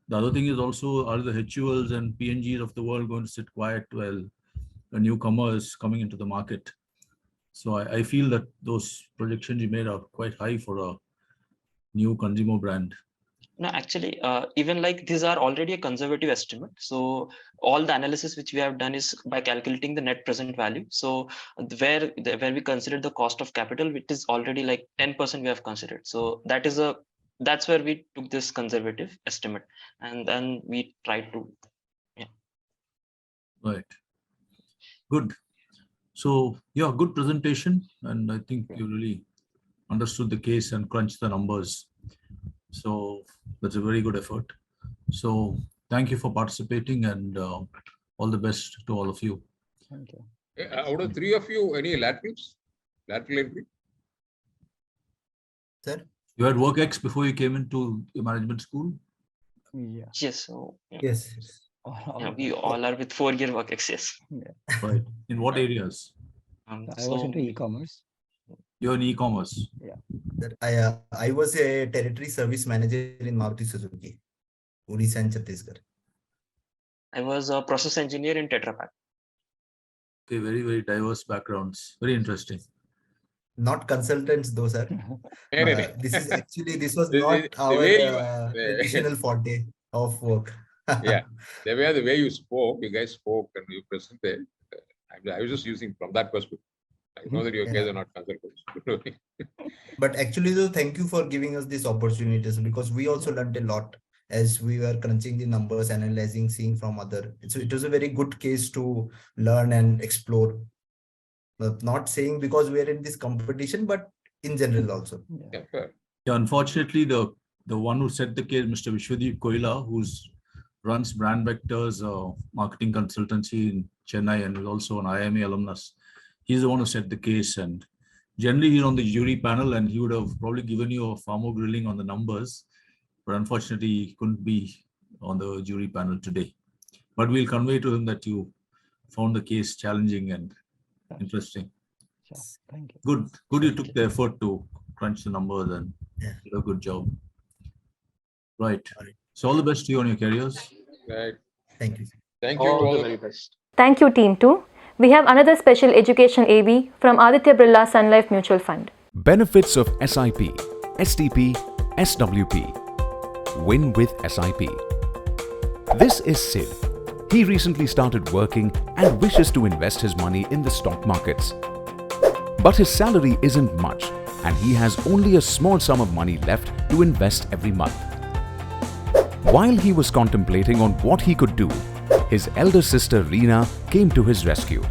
J: The other thing is also, are the HULs and PNGs of the world going to sit quiet while a newcomer is coming into the market? So I feel that those projections you made are quite high for a new consumer brand.
M: No, actually, even like these are already a conservative estimate. So all the analysis which we have done is by calculating the net present value. So where we consider the cost of capital, which is already like 10% we have considered. So that's where we took this conservative estimate, and then we tried to, yeah.
J: Right. Good. So yeah, good presentation, and I think you really understood the case and crunched the numbers. So that's a very good effort. So thank you for participating, and all the best to all of you.
N: Thank you.
I: Out of three of you, any laterals? Lateral entry?
L: Sir?
J: You had WorkX before you came into your management school?
N: Yeah.
M: Yes. So yeah.
L: Yes.
M: Yeah, we all are with 4-year work access.
N: Yeah.
J: Right. In what areas?
N: I was into e-commerce.
J: You're in e-commerce.
N: Yeah.
L: I was a territory service manager in Maruti Suzuki, Odisha and Chhattisgarh.
M: I was a process engineer in Tetra Pak.
J: Okay, very, very diverse backgrounds. Very interesting.
L: Not consultants though, sir. This was not our traditional forte of work.
I: Yeah, the way you spoke, you guys spoke and you presented, I was just using from that perspective. I know that you guys are not consultants.
L: But actually, though, thank you for giving us these opportunities, because we also learned a lot as we were crunching the numbers, analyzing, seeing from other. So it was a very good case to learn and explore. Not saying because we are in this competition, but in general also.
I: Yeah, fair.
J: Yeah, unfortunately, the one who set the case, Mr. Vishwadeep Koila, who's runs Brand Vectors marketing consultancy in Chennai and is also an IMA alumnus. He's the one who set the case, and generally he's on the jury panel, and he would have probably given you a far more grilling on the numbers, but unfortunately he couldn't be on the jury panel today. But we'll convey to him that you found the case challenging and interesting.
N: Sure. Thank you.
J: Good you took the effort to crunch the numbers and did a good job. Right. So all the best to you on your careers.
I: Right.
L: Thank you.
I: Thank you.
K: All the very best.
C: Thank you, Team 2. We have another special education AB from Aditya Birla Sun Life Mutual Fund.
A: Benefits of SIP, STP, SWP. Win with SIP. This is Sid. He recently started working and wishes to invest his money in the stock markets. But his salary isn't much, and he has only a small sum of money left to invest every month. While he was contemplating on what he could do, his elder sister Reena came to his rescue.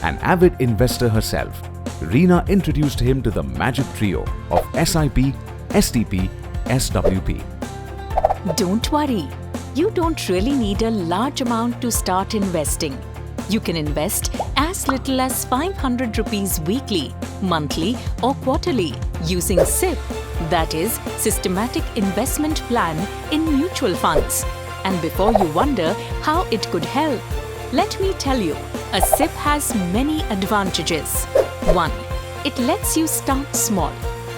A: An avid investor herself, Reena introduced him to the magic trio of SIP, STP, SWP.
O: Don't worry, you don't really need a large amount to start investing. You can invest as little as 500 rupees weekly, monthly or quarterly using SIP, that is Systematic Investment Plan in mutual funds. And before you wonder how it could help, let me tell you, a SIP has many advantages. 1. It lets you start small.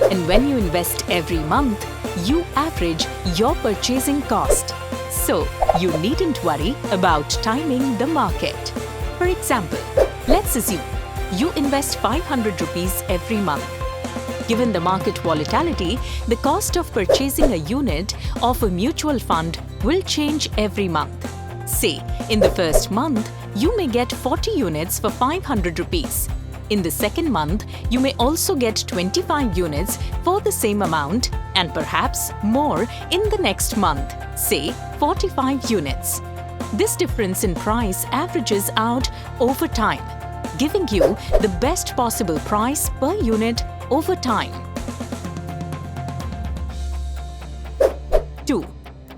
O: And when you invest every month, you average your purchasing cost. So, you needn't worry about timing the market. For example, let's assume you invest 500 rupees every month. Given the market volatility, the cost of purchasing a unit of a mutual fund will change every month. Say, in the first month, you may get 40 units for 500 rupees. In the second month, you may also get 25 units for the same amount and perhaps more in the next month, say 45 units. This difference in price averages out over time. giving you the best possible price per unit over time. 2.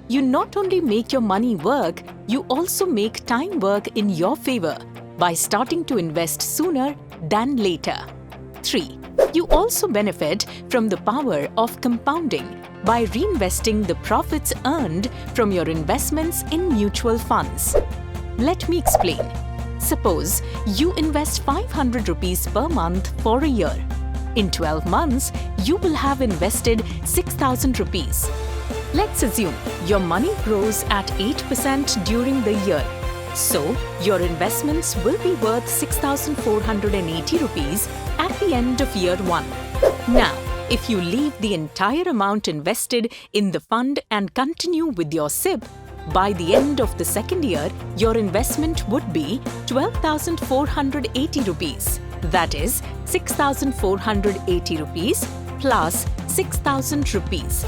O: You not only make your money work, you also make time work in your favor by starting to invest sooner than later. 3. You also benefit from the power of compounding by reinvesting the profits earned from your investments in mutual funds. Let me explain. Suppose you invest 500 rupees per month for a year. In 12 months, you will have invested 6,000 rupees. Let's assume your money grows at 8% during the year. So, your investments will be worth 6,480 rupees at the end of year 1. Now, if you leave the entire amount invested in the fund and continue with your SIP, by the end of the second year, your investment would be 12,480 rupees. That is 6,480 rupees plus 6,000 rupees.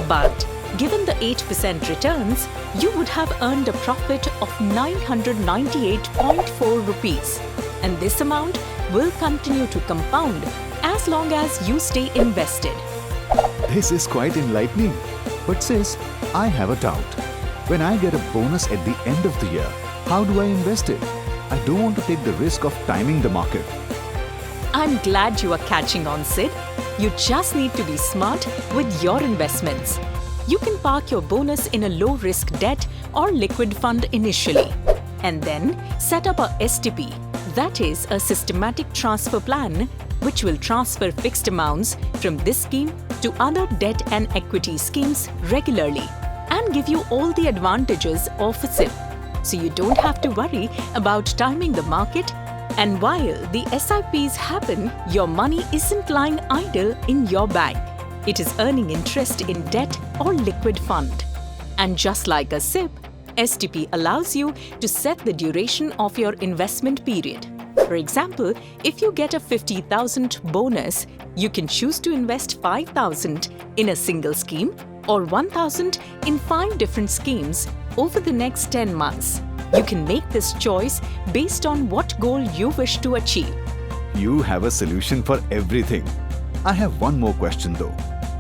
O: But given the 8% returns, you would have earned a profit of 998.4 rupees. And this amount will continue to compound as long as you stay invested.
A: This is quite enlightening. But sis, I have a doubt. When I get a bonus at the end of the year, how do I invest it? I don't want to take the risk of timing the market.
O: I'm glad you are catching on, Sid. You just need to be smart with your investments. You can park your bonus in a low-risk debt or liquid fund initially, and then set up a STP, that is a systematic transfer plan, which will transfer fixed amounts from this scheme to other debt and equity schemes regularly and give you all the advantages of a SIP. So you don't have to worry about timing the market, and while the SIPs happen, your money isn't lying idle in your bank. It is earning interest in debt or liquid fund. And just like a SIP, STP allows you to set the duration of your investment period. For example, if you get a 50,000 bonus, you can choose to invest 5,000 in a single scheme or 1,000 in 5 different schemes over the next 10 months. You can make this choice based on what goal you wish to achieve.
A: You have a solution for everything. I have one more question though.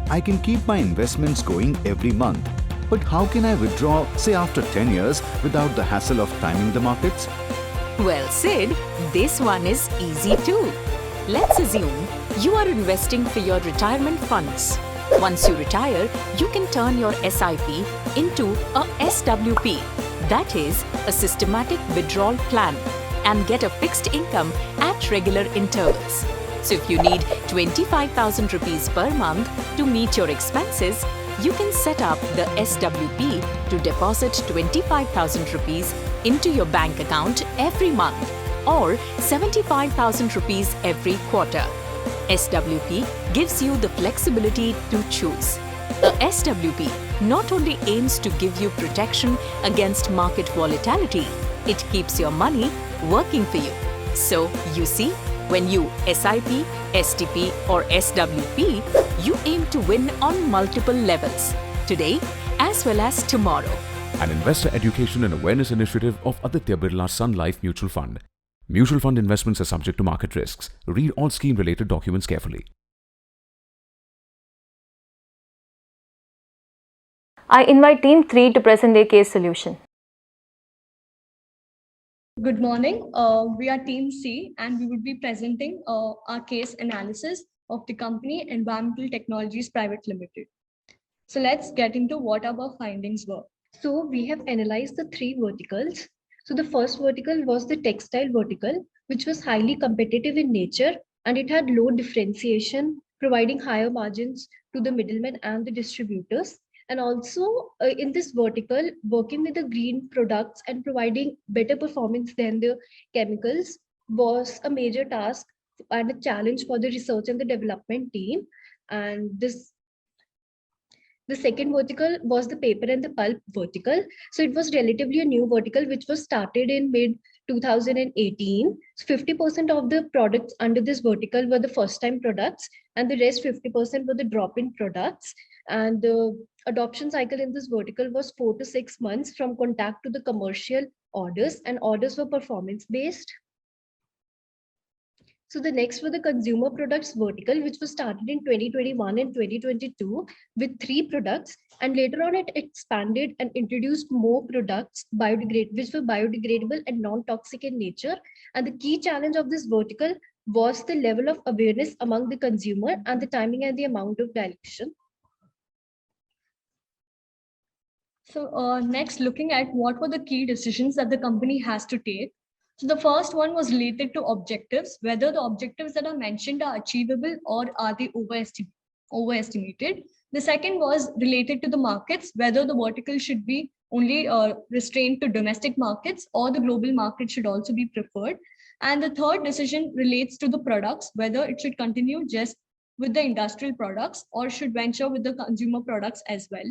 A: I can keep my investments going every month, but how can I withdraw, say after 10 years, without the hassle of timing the markets?
O: Well, Sid, this one is easy too. Let's assume you are investing for your retirement funds. Once you retire, you can turn your SIP into a SWP, that is a systematic withdrawal plan, and get a fixed income at regular intervals. So if you need 25,000 rupees per month to meet your expenses, you can set up the SWP to deposit 25,000 rupees into your bank account every month or 75,000 rupees every quarter. SWP gives you the flexibility to choose. A SWP not only aims to give you protection against market volatility, it keeps your money working for you. So, you see, when you SIP, STP or SWP, you aim to win on multiple levels, today as well as tomorrow.
A: An investor education and awareness initiative of Aditya Birla Sun Life Mutual Fund. Mutual fund investments are subject to market risks. Read all scheme-related documents carefully.
C: I invite Team 3 to present their case solution.
P: Good morning. We are Team C and we will be presenting our case analysis of the company Environmental Technologies Private Limited. So let's get into what our findings were. So we have analyzed the 3 verticals. So the first vertical was the textile vertical, which was highly competitive in nature and it had low differentiation, providing higher margins to the middlemen and the distributors. And also in this vertical, working with the green products and providing better performance than the chemicals was a major task and a challenge for the research and the development team. And the second vertical was the paper and the pulp vertical. So it was relatively a new vertical which was started in mid 2018. So 50% of the products under this vertical were the first time products and the rest 50% were the drop-in products. And the adoption cycle in this vertical was 4 to 6 months from contact to the commercial orders, and orders were performance based.
Q: So the next for the consumer products vertical, which was started in 2021 and 2022 with 3 products, and later on it expanded and introduced more products which were biodegradable and non-toxic in nature. And the key challenge of this vertical was the level of awareness among the consumer and the timing and the amount of dilution.
P: So next, looking at what were the key decisions that the company has to take. So the first one was related to objectives, whether the objectives that are mentioned are achievable or are they overestimated. The second was related to the markets, whether the vertical should be only restrained to domestic markets or the global market should also be preferred. And the third decision relates to the products, whether it should continue just with the industrial products or should venture with the consumer products as well.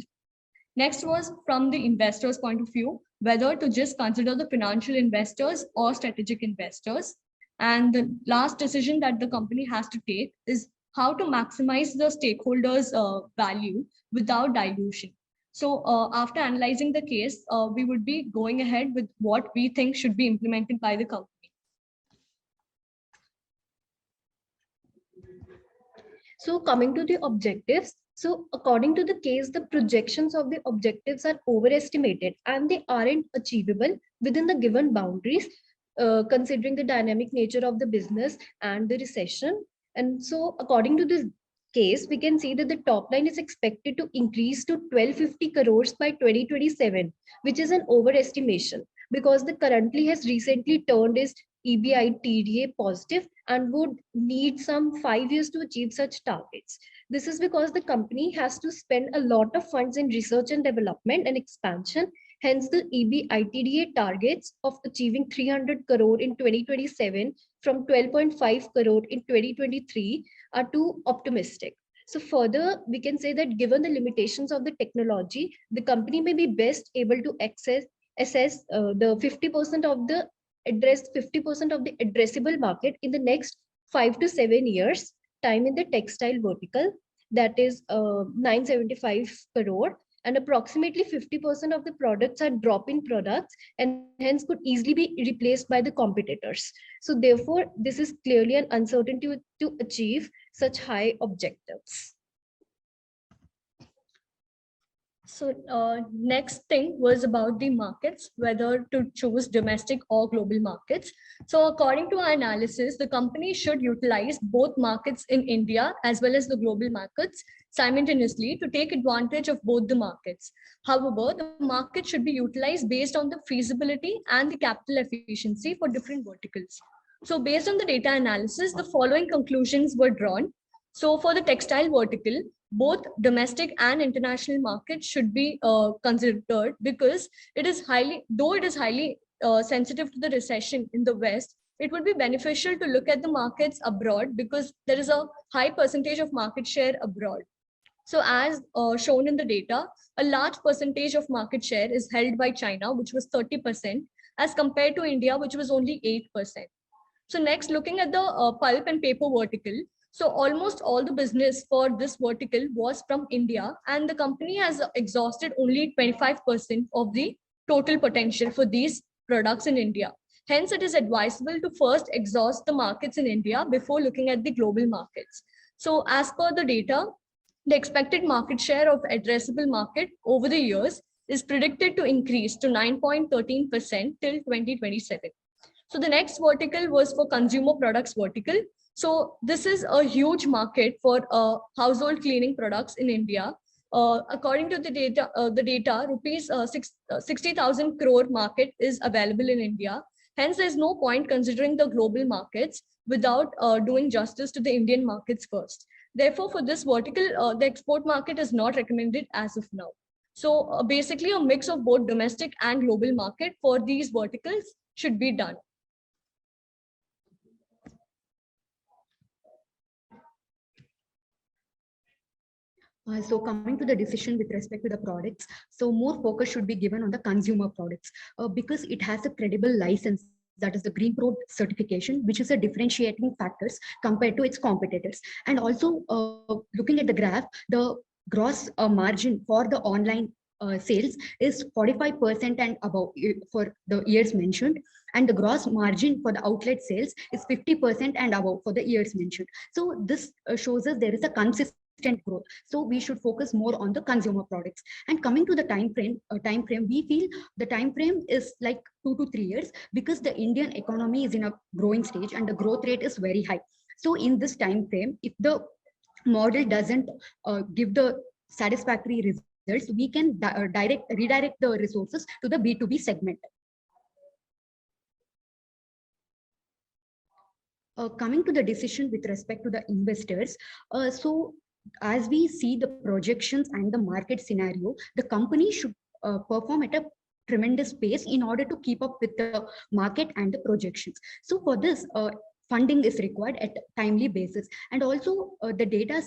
P: Next was from the investor's point of view, whether to just consider the financial investors or strategic investors. And the last decision that the company has to take is how to maximize the stakeholders' value without dilution. So after analyzing the case, we would be going ahead with what we think should be implemented by the company.
Q: So coming to the objectives, so according to the case, the projections of the objectives are overestimated and they aren't achievable within the given boundaries, considering the dynamic nature of the business and the recession. And so according to this case, we can see that the top line is expected to increase to 1250 crores by 2027, which is an overestimation because the currently has recently turned its EBITDA positive and would need some 5 years to achieve such targets. This is because the company has to spend a lot of funds in research and development and expansion. Hence, the EBITDA targets of achieving 300 crore in 2027 from 12.5 crore in 2023 are too optimistic. So further, we can say that given the limitations of the technology, the company may be best able to assess the 50% of the 50% of the addressable market in the next 5 to 7 years time in the textile vertical, that is 975 crore, and approximately 50% of the products are drop-in products and hence could easily be replaced by the competitors. So therefore, this is clearly an uncertainty to achieve such high objectives.
P: So next thing was about the markets, whether to choose domestic or global markets. So according to our analysis, the company should utilize both markets in India as well as the global markets simultaneously to take advantage of both the markets. However, the market should be utilized based on the feasibility and the capital efficiency for different verticals. So based on the data analysis, the following conclusions were drawn. So for the textile vertical, both domestic and international markets should be considered because it is highly sensitive to the recession in the West. It would be beneficial to look at the markets abroad because there is a high percentage of market share abroad. So as shown in the data, a large percentage of market share is held by China, which was 30%, as compared to India, which was only 8%. So next, looking at the pulp and paper vertical, so almost all the business for this vertical was from India, and the company has exhausted only 25% of the total potential for these products in India. Hence, it is advisable to first exhaust the markets in India before looking at the global markets. So as per the data, the expected market share of addressable market over the years is predicted to increase to 9.13% till 2027. So the next vertical was for consumer products vertical. So this is a huge market for household cleaning products in India. According to the data, rupees 60,000 crore market is available in India. Hence, there's no point considering the global markets without doing justice to the Indian markets first. Therefore, for this vertical, the export market is not recommended as of now. So basically, a mix of both domestic and global market for these verticals should be done.
R: So coming to the decision with respect to the products, so more focus should be given on the consumer products because it has a credible license, that is the Green Pro certification, which is a differentiating factors compared to its competitors. And also looking at the graph, the gross margin for the online sales is 45% and above for the years mentioned, and the gross margin for the outlet sales is 50% and above for the years mentioned. So this shows us there is a consistent growth. So we should focus more on the consumer products. And coming to the time frame, we feel the time frame is like 2 to 3 years, because the Indian economy is in a growing stage and the growth rate is very high. So in this time frame, if the model doesn't give the satisfactory results, we can redirect the resources to the B2B segment. Coming to the decision with respect to the investors, so as we see the projections and the market scenario, the company should perform at a tremendous pace in order to keep up with the market and the projections. So for this, funding is required at a timely basis. And also the data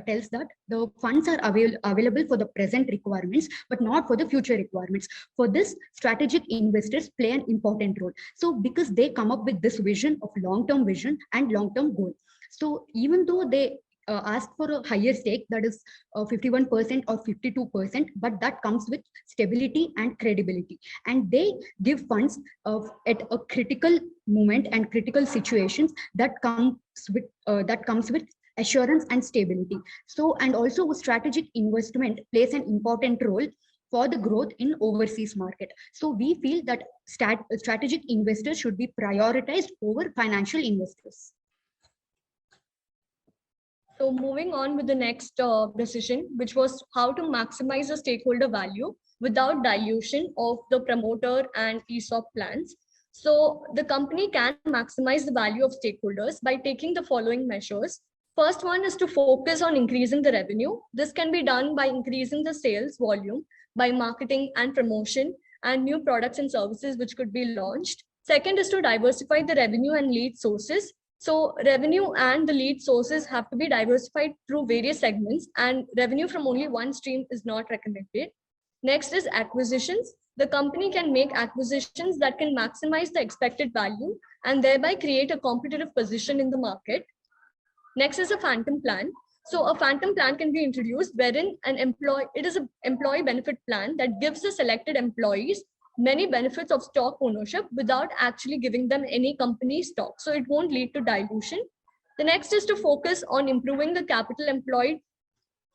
R: tells that the funds are available for the present requirements, but not for the future requirements. For this, strategic investors play an important role. So because they come up with this vision of long-term vision and long-term goal. So even though they ask for a higher stake, that is 51% or 52%, but that comes with stability and credibility, and they give funds at a critical moment and critical situations that comes with assurance and stability. So, and also strategic investment plays an important role for the growth in overseas market. So we feel that strategic investors should be prioritized over financial investors.
P: So moving on with the next decision, which was how to maximize the stakeholder value without dilution of the promoter and ESOP plans. So the company can maximize the value of stakeholders by taking the following measures. First one is to focus on increasing the revenue. This can be done by increasing the sales volume, by marketing and promotion, and new products and services which could be launched. Second is to diversify the revenue and lead sources. So revenue and the lead sources have to be diversified through various segments, and revenue from only one stream is not recommended. Next is acquisitions. The company can make acquisitions that can maximize the expected value and thereby create a competitive position in the market. Next is a phantom plan. So a phantom plan can be introduced wherein it is an employee benefit plan that gives the selected employees many benefits of stock ownership without actually giving them any company stock. So it won't lead to dilution. The next is to focus on improving the capital employed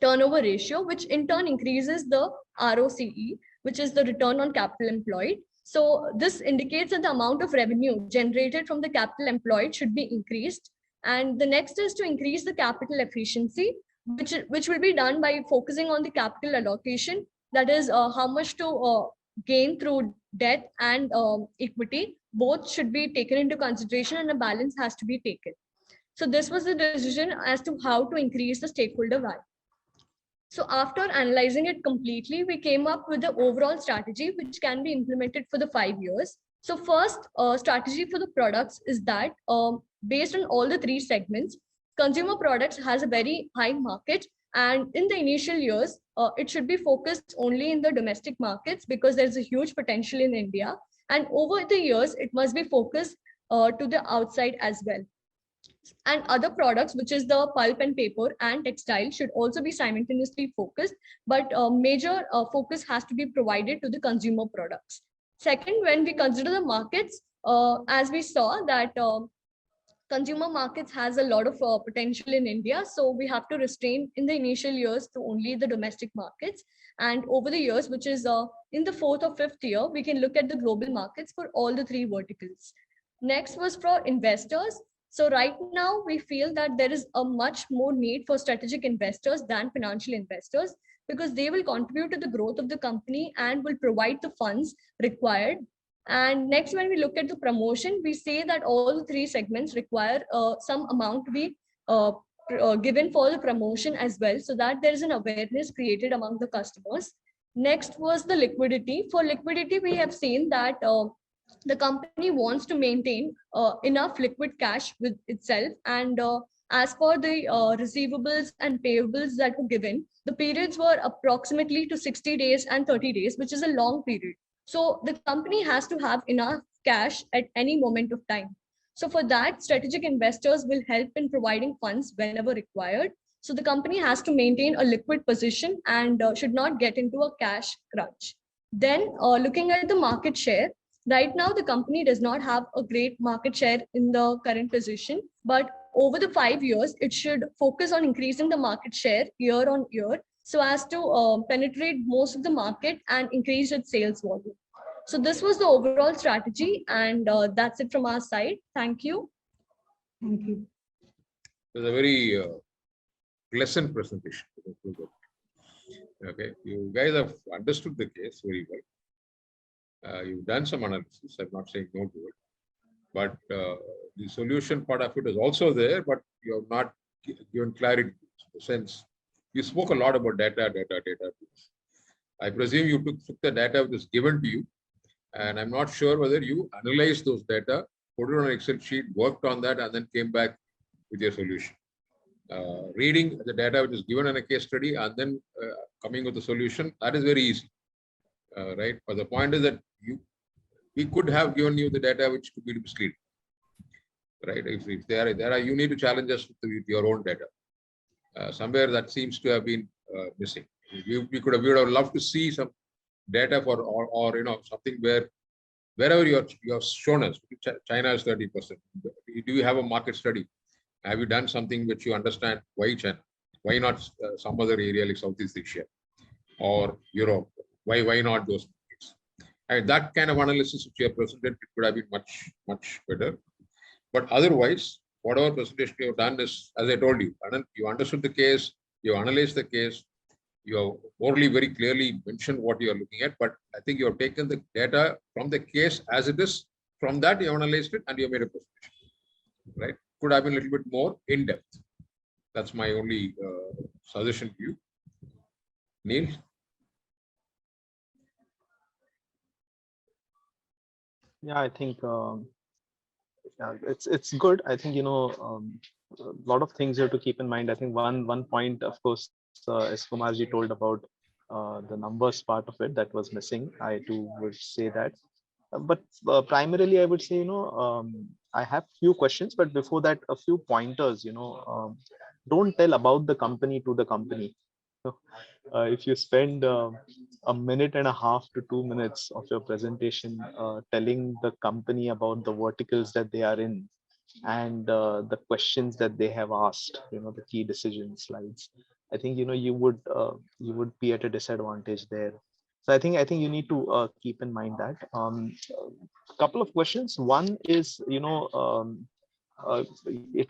P: turnover ratio, which in turn increases the ROCE, which is the return on capital employed. So this indicates that the amount of revenue generated from the capital employed should be increased. And the next is to increase the capital efficiency, which will be done by focusing on the capital allocation, that is how much to gain through debt and equity. Both should be taken into consideration and a balance has to be taken. So this was the decision as to how to increase the stakeholder value. So after analyzing it completely, we came up with the overall strategy which can be implemented for the 5 years. So first strategy for the products is that based on all the 3 segments, consumer products has a very high market. And in the initial years, it should be focused only in the domestic markets because there's a huge potential in India. And over the years, it must be focused to the outside as well. And other products, which is the pulp and paper and textile, should also be simultaneously focused, but major focus has to be provided to the consumer products. Second, when we consider the markets, as we saw that consumer markets has a lot of potential in India. So we have to restrain in the initial years to only the domestic markets. And over the years, which is in the 4th or 5th year, we can look at the global markets for all the 3 verticals. Next was for investors. So right now we feel that there is a much more need for strategic investors than financial investors, because they will contribute to the growth of the company and will provide the funds required. And next, when we look at the promotion, we say that all the 3 segments require some amount to be given for the promotion as well, so that there is an awareness created among the customers. Next was the liquidity. For liquidity, we have seen that the company wants to maintain enough liquid cash with itself. And as for the receivables and payables that were given, the periods were approximately to 60 days and 30 days, which is a long period. So the company has to have enough cash at any moment of time. So for that, strategic investors will help in providing funds whenever required. So the company has to maintain a liquid position and should not get into a cash crunch. Then looking at the market share, right now the company does not have a great market share in the current position, but over the 5 years, it should focus on increasing the market share year on year so as to penetrate most of the market and increase its sales volume. So this was the overall strategy, and that's it from our side. Thank you.
R: Thank you.
I: It was a very pleasant presentation. Okay, you guys have understood the case very well. You've done some analysis. I'm not saying no to it, but the solution part of it is also there, but you have not given clarity. In the sense, you spoke a lot about data. I presume you took the data which was given to you, and I'm not sure whether you analyzed those data, put it on an Excel sheet, worked on that, and then came back with your solution. Reading the data which is given in a case study and then coming with a solution, that is very easy, right? But the point is that we could have given you the data which could be misleading, right? If there are, you need to challenge us with your own data. Somewhere that seems to have been missing. We would have loved to see some data for or something wherever you have shown us. China is 30%. Do you have a market study? Have you done something which you understand why China? Why not some other area like Southeast Asia or Europe? Why not those markets? And that kind of analysis which you have presented, it could have been much better. But otherwise, whatever presentation you have done is, as I told you, you understood the case, you analyzed the case, you have morally very clearly mentioned what you are looking at, but I think you have taken the data from the case as it is, from that you analyzed it and you made a presentation, right? Could have been a little bit more in depth. That's my only suggestion to you. Neil?
K: Yeah, I think yeah, it's good. I think a lot of things you have to keep in mind. I think one point, of course, as Kumarji told about the numbers part of it that was missing. I too would say that. But primarily, I would say, I have few questions, but before that, a few pointers. Don't tell about the company to the company. If you spend a minute and a half to 2 minutes of your presentation telling the company about the verticals that they are in and the questions that they have asked, the key decision slides, I think you would be at a disadvantage there. So I think you need to keep in mind that. Couple of questions. One is, it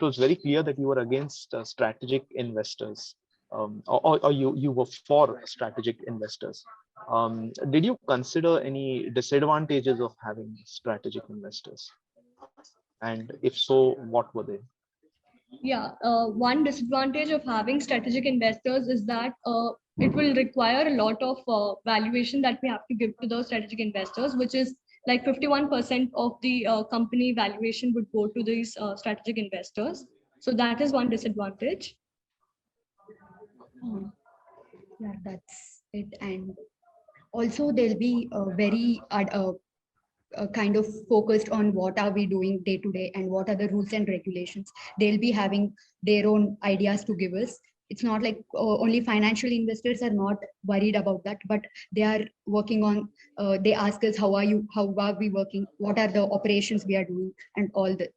K: was very clear that you were against strategic investors, or you were for strategic investors. Did you consider any disadvantages of having strategic investors? And if so, what were they?
P: Yeah, one disadvantage of having strategic investors is that it will require a lot of valuation that we have to give to those strategic investors, which is like 51% of the company valuation would go to these strategic investors. So that is one disadvantage.
R: Yeah, that's it. And also they'll be very kind of focused on what are we doing day to day and what are the rules and regulations. They'll be having their own ideas to give us. It's not like only financial investors are not worried about that, but they are working on, they ask us, how are we working? What are the operations we are doing? And all that.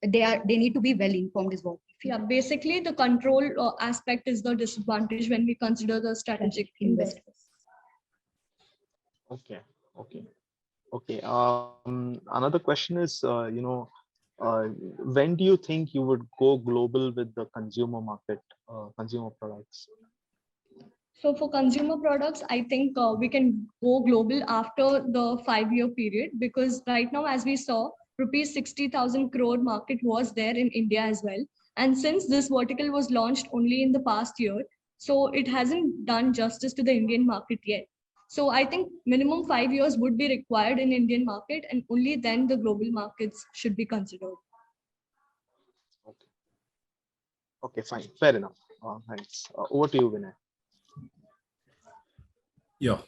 R: They need to be well informed as well.
P: Yeah, basically the control aspect is the disadvantage when we consider the strategic investors.
K: Okay. Another question is, when do you think you would go global with the consumer market, consumer products?
P: So for consumer products, I think we can go global after the 5-year period, because right now, as we saw, rupees 60,000 crore market was there in India as well. And since this vertical was launched only in the past year, so it hasn't done justice to the Indian market yet. So I think minimum 5 years would be required in Indian market, and only then the global markets should be considered.
K: Okay, fine, fair enough. Thanks. Over to you, Vinay.
J: Yeah.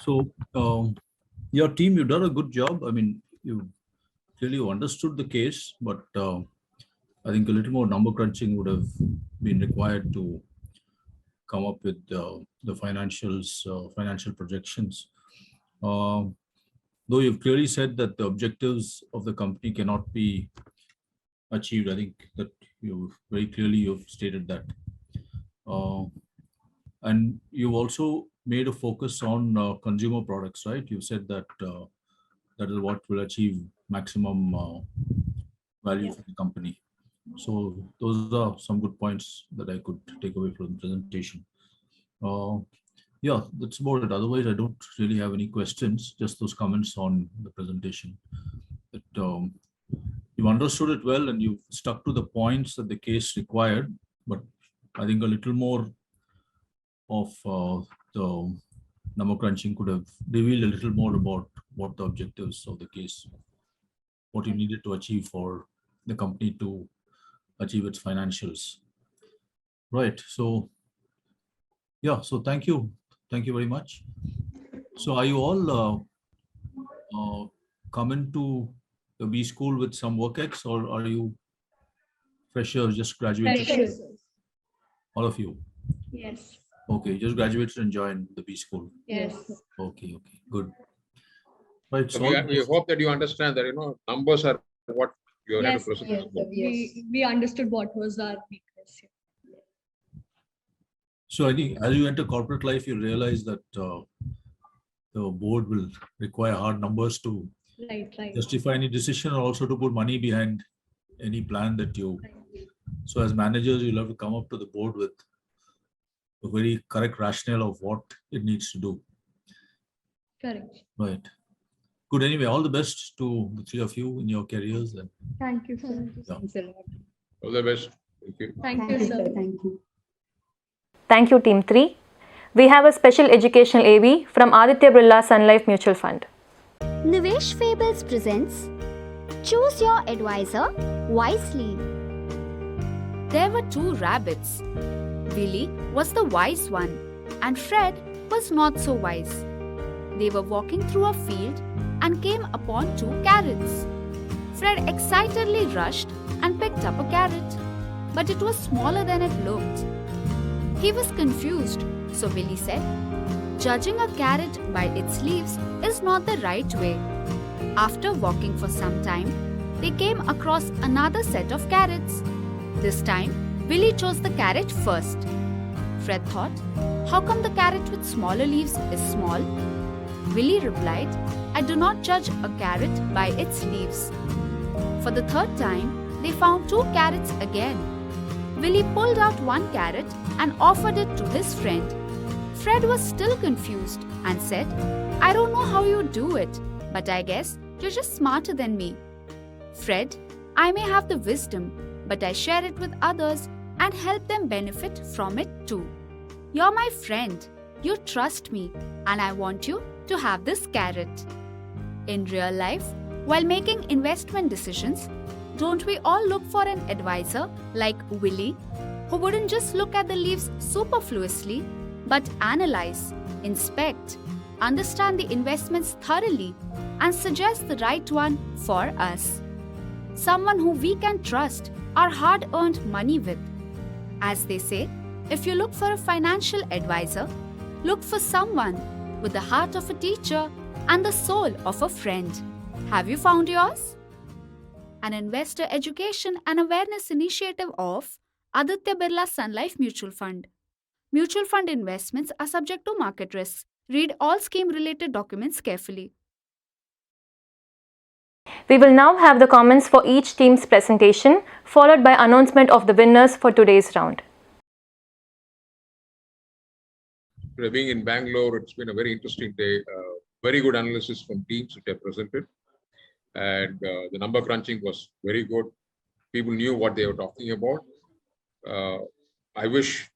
J: So your team, you've done a good job. I mean, you clearly understood the case, but I think a little more number crunching would have been required to come up with the financial projections. Though you've clearly said that the objectives of the company cannot be achieved, I think that you've stated that. And you've also made a focus on consumer products, right? You said that that is what will achieve maximum value for the company. So those are some good points that I could take away from the presentation. Yeah, that's about it. Otherwise, I don't really have any questions, just those comments on the presentation. But you've understood it well and you've stuck to the points that the case required, but I think a little more of the number crunching could have revealed a little more about what the objectives of the case, what you needed to achieve for the company to achieve its financials. Right. So, yeah. So thank you. Thank you very much. So are you all coming to the B school with some work ex, or are you freshers, just graduated?
P: Freshers.
J: All of you?
P: Yes.
J: Okay, just graduated and joined the B school.
P: Yes.
J: Okay, good. Right.
I: So
J: So
I: we hope that you understand that numbers are what you have to present.
P: Yes. We understood what was our weakness.
J: So I think as you enter corporate life, you realize that the board will require hard numbers to justify any decision, or also to put money behind any plan that you. So as managers, you'll have to come up to the board with a very correct rationale of what it needs to do.
P: Correct.
J: Right. Good. Anyway, all the best to the three of you in your careers. And
P: thank you, sir.
J: Yeah.
I: All the best. Thank you.
P: Thank you, sir.
R: Thank you.
C: Thank you, Team 3. We have a special educational AV from Aditya Birla Sun Life Mutual Fund.
S: Nivesh Fables presents Choose Your Advisor Wisely.
T: There were two rabbits. Willy was the wise one and Fred was not so wise. They were walking through a field and came upon two carrots. Fred excitedly rushed and picked up a carrot, but it was smaller than it looked. He was confused, so Willy said, "Judging a carrot by its leaves is not the right way." After walking for some time, they came across another set of carrots. This time, Willy chose the carrot first. Fred thought, "How come the carrot with smaller leaves is small?" Willy replied, "I do not judge a carrot by its leaves." For the third time, they found two carrots again. Willy pulled out one carrot and offered it to his friend. Fred was still confused and said, "I don't know how you do it, but I guess you're just smarter than me." "Fred, I may have the wisdom, but I share it with others and help them benefit from it too. You're my friend, you trust me, and I want you to have this carrot." In real life, while making investment decisions, don't we all look for an advisor like Willy, who wouldn't just look at the leaves superfluously, but analyze, inspect, understand the investments thoroughly, and suggest the right one for us? Someone who we can trust our hard-earned money with. As they say, if you look for a financial advisor, look for someone with the heart of a teacher and the soul of a friend. Have you found yours? An investor education and awareness initiative of Aditya Birla Sun Life Mutual Fund. Mutual fund investments are subject to market risks. Read all scheme-related documents carefully.
C: We will now have the comments for each team's presentation, followed by announcement of the winners for today's round.
I: Being in Bangalore, it's been a very interesting day. Very good analysis from teams which are presented. And the number crunching was very good. People knew what they were talking about. I wish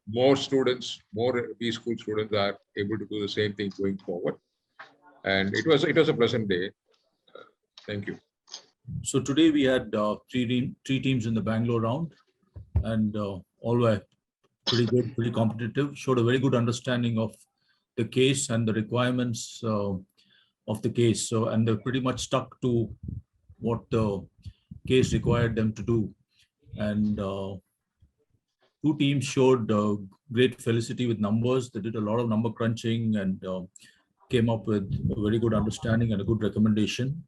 I: more students, more B school students are able to do the same thing going forward. And it was a pleasant day. Thank you.
J: So today we had three teams in the Bangalore round, and all were pretty good, pretty competitive, showed a very good understanding of the case and the requirements of the case. So, and they pretty much stuck to what the case required them to do. And two teams showed great felicity with numbers. They did a lot of number crunching and came up with a very good understanding and a good recommendation.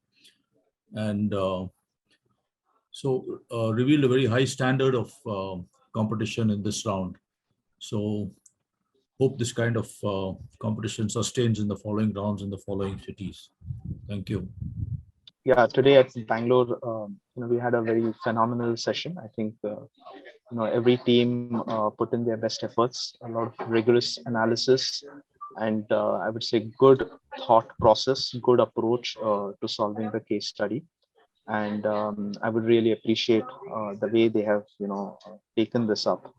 J: And so revealed a very high standard of competition in this round. So hope this kind of competition sustains in the following rounds in the following cities. Thank you.
K: Yeah, today at Bangalore, we had a very phenomenal session. I think every team put in their best efforts, a lot of rigorous analysis, and I would say good thought process, good approach to solving the case study. And I would really appreciate the way they have taken this up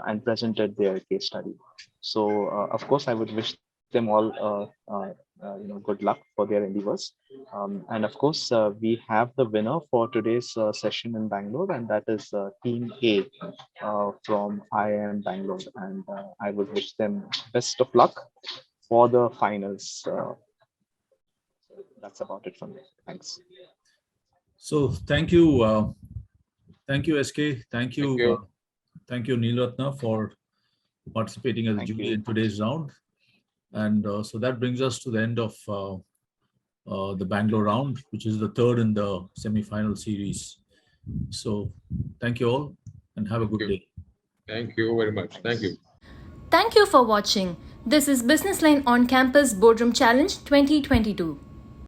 K: and presented their case study. So of course I would wish them all good luck for their endeavors. And of course we have the winner for today's session in Bangalore, and that is Team A from IIM Bangalore, and I would wish them best of luck for the finals. That's about it from me. Thanks.
J: So thank you, SK. Thank you, Neelratna, for participating as a jury in today's round. And so that brings us to the end of the Bangalore round, which is the third in the semi-final series. So thank you all and have a good day.
I: Thank you very much. Thank you.
C: Thank you for watching. This is Businessline on Campus Boardroom Challenge 2022.